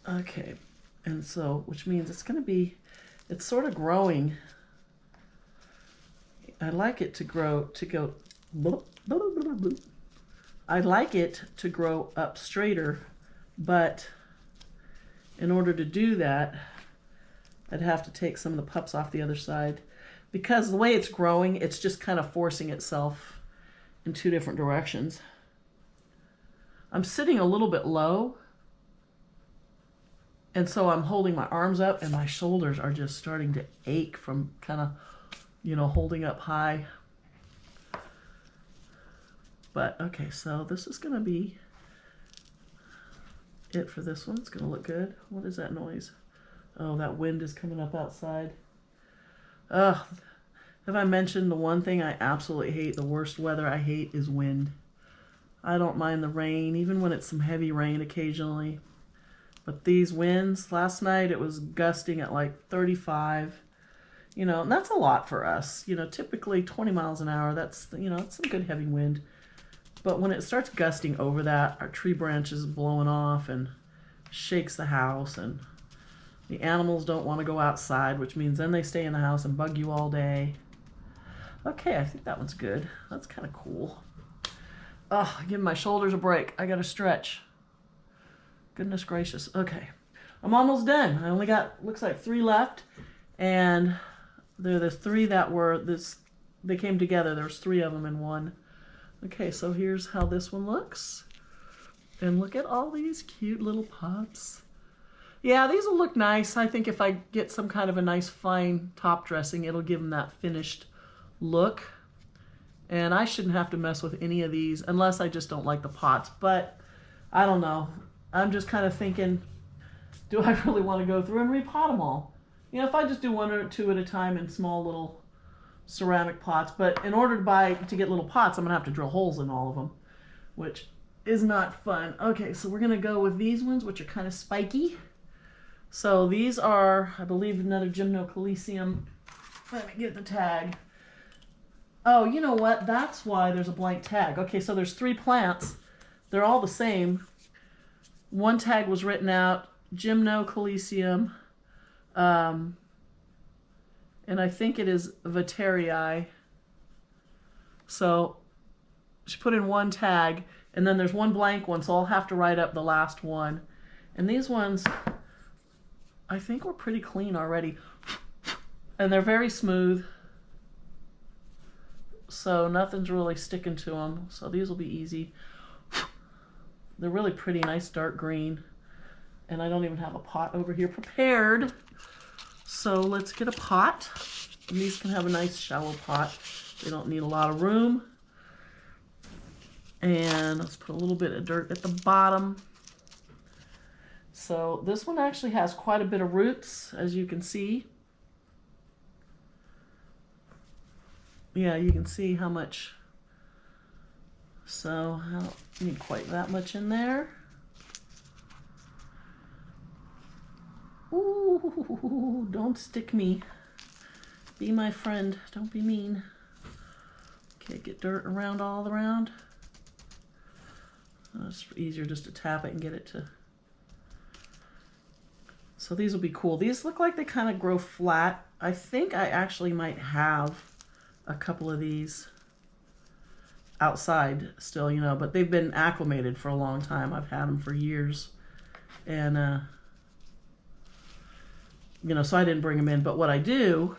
Okay, and so, which means it's sort of growing. I like it to go, I'd like it to grow up straighter, but in order to do that, I'd have to take some of the pups off the other side, because the way it's growing, it's just kind of forcing itself in two different directions. I'm sitting a little bit low, and so I'm holding my arms up, and my shoulders are just starting to ache from kind of, holding up high. But okay, so this is going to be it for this one. It's going to look good. What is that noise? Oh, that wind is coming up outside. Ugh. Have I mentioned the one thing I absolutely hate, the worst weather I hate, is wind. I don't mind the rain, even when it's some heavy rain occasionally. But these winds, last night it was gusting at like 35, and that's a lot for us. Typically 20 miles an hour, that's, it's some good heavy wind. But when it starts gusting over that, our tree branches blowing off and shakes the house, and the animals don't want to go outside, which means then they stay in the house and bug you all day. Okay, I think that one's good. That's kind of cool. Oh, give my shoulders a break. I got to stretch. Goodness gracious. Okay, I'm almost done. I only got, looks like 3 left, and they're the 3 that were they came together. There's 3 of them in one. Okay, so here's how this one looks. And look at all these cute little pups. Yeah, these will look nice. I think if I get some kind of a nice fine top dressing, it'll give them that finished look. And I shouldn't have to mess with any of these unless I just don't like the pots. But I don't know. I'm just kind of thinking, do I really want to go through and repot them all? If I just do 1 or 2 at a time in small little ceramic pots. But in order to get little pots, I'm going to have to drill holes in all of them, which is not fun. Okay, so we're going to go with these ones, which are kind of spiky. So these are, I believe, another Gymnocalycium. Let me get the tag. Oh, you know what? That's why there's a blank tag. Okay, so there's 3 plants. They're all the same. One tag was written out, Gymnocalycium, and I think it is Viterii. So she put in 1 tag, and then there's 1 blank one, so I'll have to write up the last one. And these ones, I think, were pretty clean already. And they're very smooth, so nothing's really sticking to them. So these will be easy. They're really pretty, nice dark green. And I don't even have a pot over here prepared. So let's get a pot. And these can have a nice shallow pot. They don't need a lot of room. And let's put a little bit of dirt at the bottom. So this one actually has quite a bit of roots, as you can see. Yeah, you can see how much. So I don't need quite that much in there. Ooh, don't stick me. Be my friend. Don't be mean. Okay, get dirt around all around. It's easier just to tap it and get it to. So these will be cool. These look like they kind of grow flat. I think I actually might have a couple of these outside still, but they've been acclimated for a long time. I've had them for years. And, so I didn't bring them in. But what I do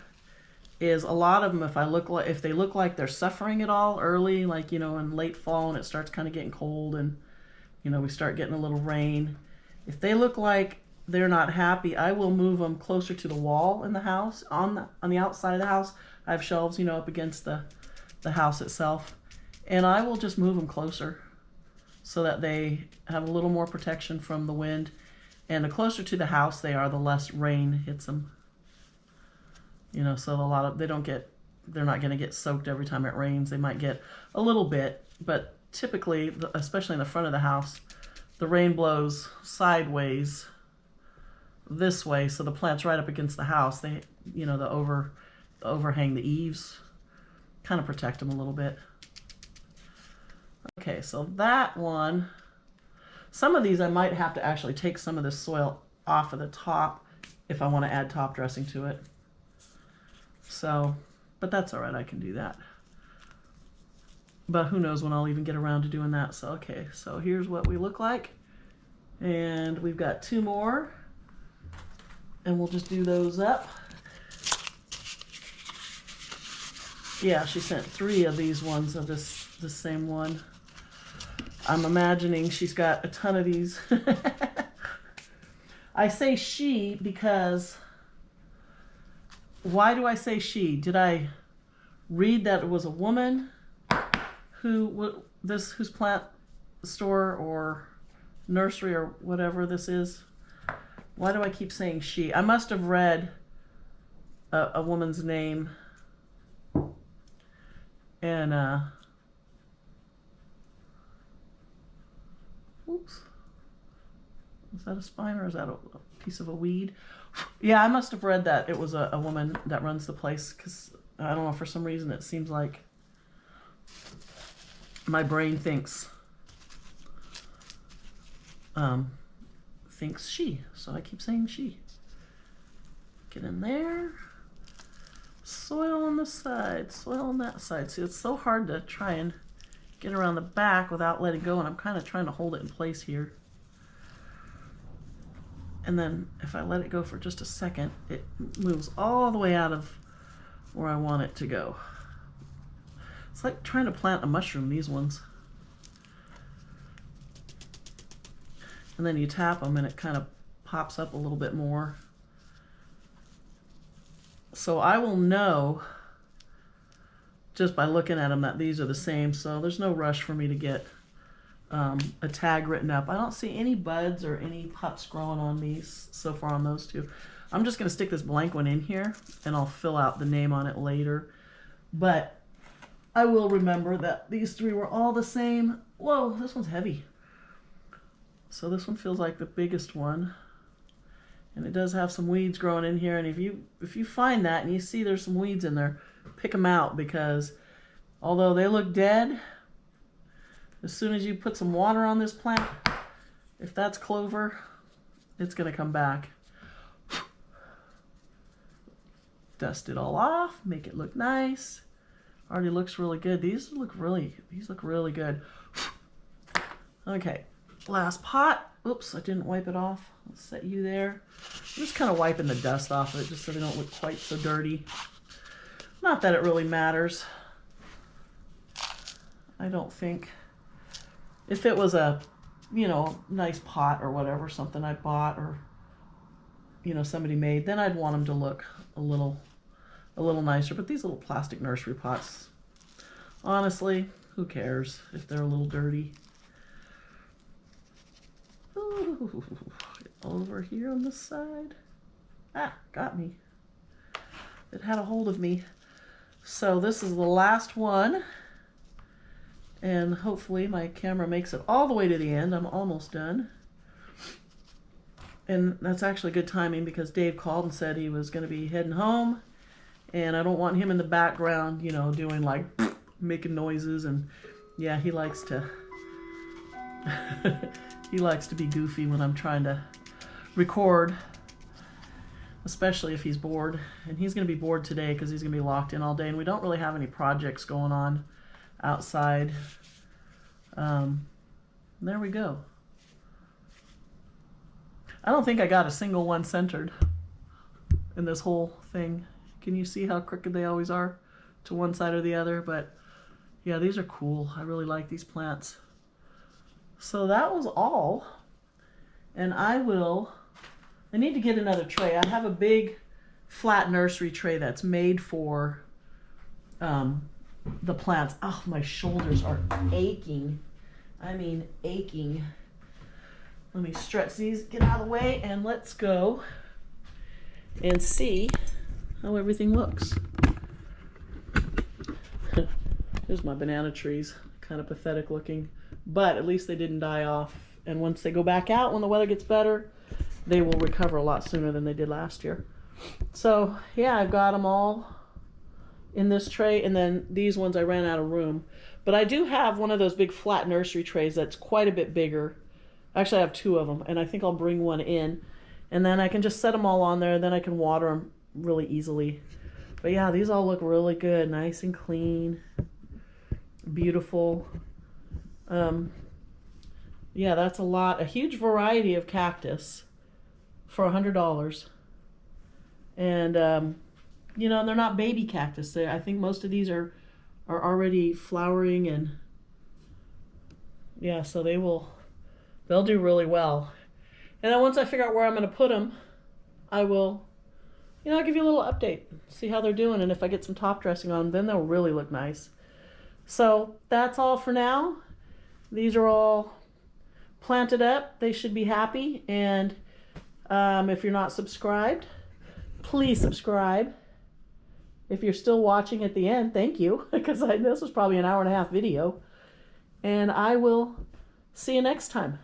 is a lot of them, if they look like they're suffering at all early, like, in late fall and it starts kind of getting cold and, we start getting a little rain. If they look like they're not happy, I will move them closer to the wall in the house, on the outside of the house. I have shelves, up against the house itself. And I will just move them closer so that they have a little more protection from the wind. And the closer to the house they are, the less rain hits them. So they're not going to get soaked every time it rains. They might get a little bit, but typically, especially in the front of the house, the rain blows sideways this way, so the plant's right up against the house. They, the overhang, the eaves, kind of protect them a little bit. Okay, so that one, some of these I might have to actually take some of this soil off of the top if I want to add top dressing to it. So, but that's all right, I can do that. but who knows when I'll even get around to doing that. So, okay, so here's what we look like. And we've got 2 more. And we'll just do those up. Yeah, she sent 3 of these ones of the same one. I'm imagining she's got a ton of these. I say she because, why do I say she? Did I read that it was a woman whose plant store or nursery or whatever this is? Why do I keep saying she? I must have read a woman's name. And, oops. Is that a spine or is that a piece of a weed? Yeah, I must have read that it was a woman that runs the place, because I don't know, for some reason it seems like my brain thinks she. So I keep saying she. Get in there. Soil on this side, soil on that side. See, it's so hard to try and get around the back without letting go, and I'm kind of trying to hold it in place here. And then if I let it go for just a second, it moves all the way out of where I want it to go. It's like trying to plant a mushroom, these ones. And then you tap them and it kind of pops up a little bit more. So I will know just by looking at them that these are the same, so there's no rush for me to get a tag written up. I don't see any buds or any pups growing on these so far on those 2. I'm just going to stick this blank one in here and I'll fill out the name on it later. But I will remember that these 3 were all the same. Whoa, this one's heavy. So this one feels like the biggest one. And it does have some weeds growing in here. And if you find that and you see there's some weeds in there, pick them out, because although they look dead, as soon as you put some water on this plant, if that's clover, it's going to come back. Dust it all off, make it look nice. Already looks really good. These look really good. Okay, last pot. Oops, I didn't wipe it off. I'll set you there. I'm just kind of wiping the dust off of it just so they don't look quite so dirty. Not that it really matters. I don't think. If it was a, nice pot or whatever, something I bought or, somebody made, then I'd want them to look a little nicer. But these little plastic nursery pots, honestly, who cares if they're a little dirty? Ooh, over here on this side. Ah, got me. It had a hold of me. So this is the last one. And hopefully my camera makes it all the way to the end. I'm almost done. And that's actually good timing because Dave called and said he was going to be heading home. And I don't want him in the background, doing like making noises. And yeah, he likes to he likes to be goofy when I'm trying to record, especially if he's bored. And he's going to be bored today because he's going to be locked in all day. And we don't really have any projects going on outside. There we go. I don't think I got a single one centered in this whole thing. Can you see how crooked they always are to one side or the other? But yeah, these are cool. I really like these plants. So that was all. And I need to get another tray. I have a big flat nursery tray that's made for the plants. Oh, my shoulders are aching. I mean aching. Let me stretch these, get out of the way, and let's go and see how everything looks. Here's my banana trees, kind of pathetic looking, but at least they didn't die off. And once they go back out, when the weather gets better, they will recover a lot sooner than they did last year. So yeah, I've got them all in this tray, and then these ones I ran out of room. But I do have one of those big flat nursery trays that's quite a bit bigger. Actually, I have 2 of them, and I think I'll bring one in, and then I can just set them all on there, and then I can water them really easily. But yeah, these all look really good, nice and clean. beautiful. Yeah, that's a huge variety of cactus for $100. And you know, they're not baby cactus. I think most of these are already flowering, and yeah, so they'll do really well. And then once I figure out where I'm going to put them, I will, you know, I'll give you a little update, see how they're doing, and if I get some top dressing on them, then they'll really look nice. So that's all for now. These are all planted up. They should be happy. And if you're not subscribed, please subscribe. If you're still watching at the end, thank you, because this was probably an hour and a half video. And I will see you next time.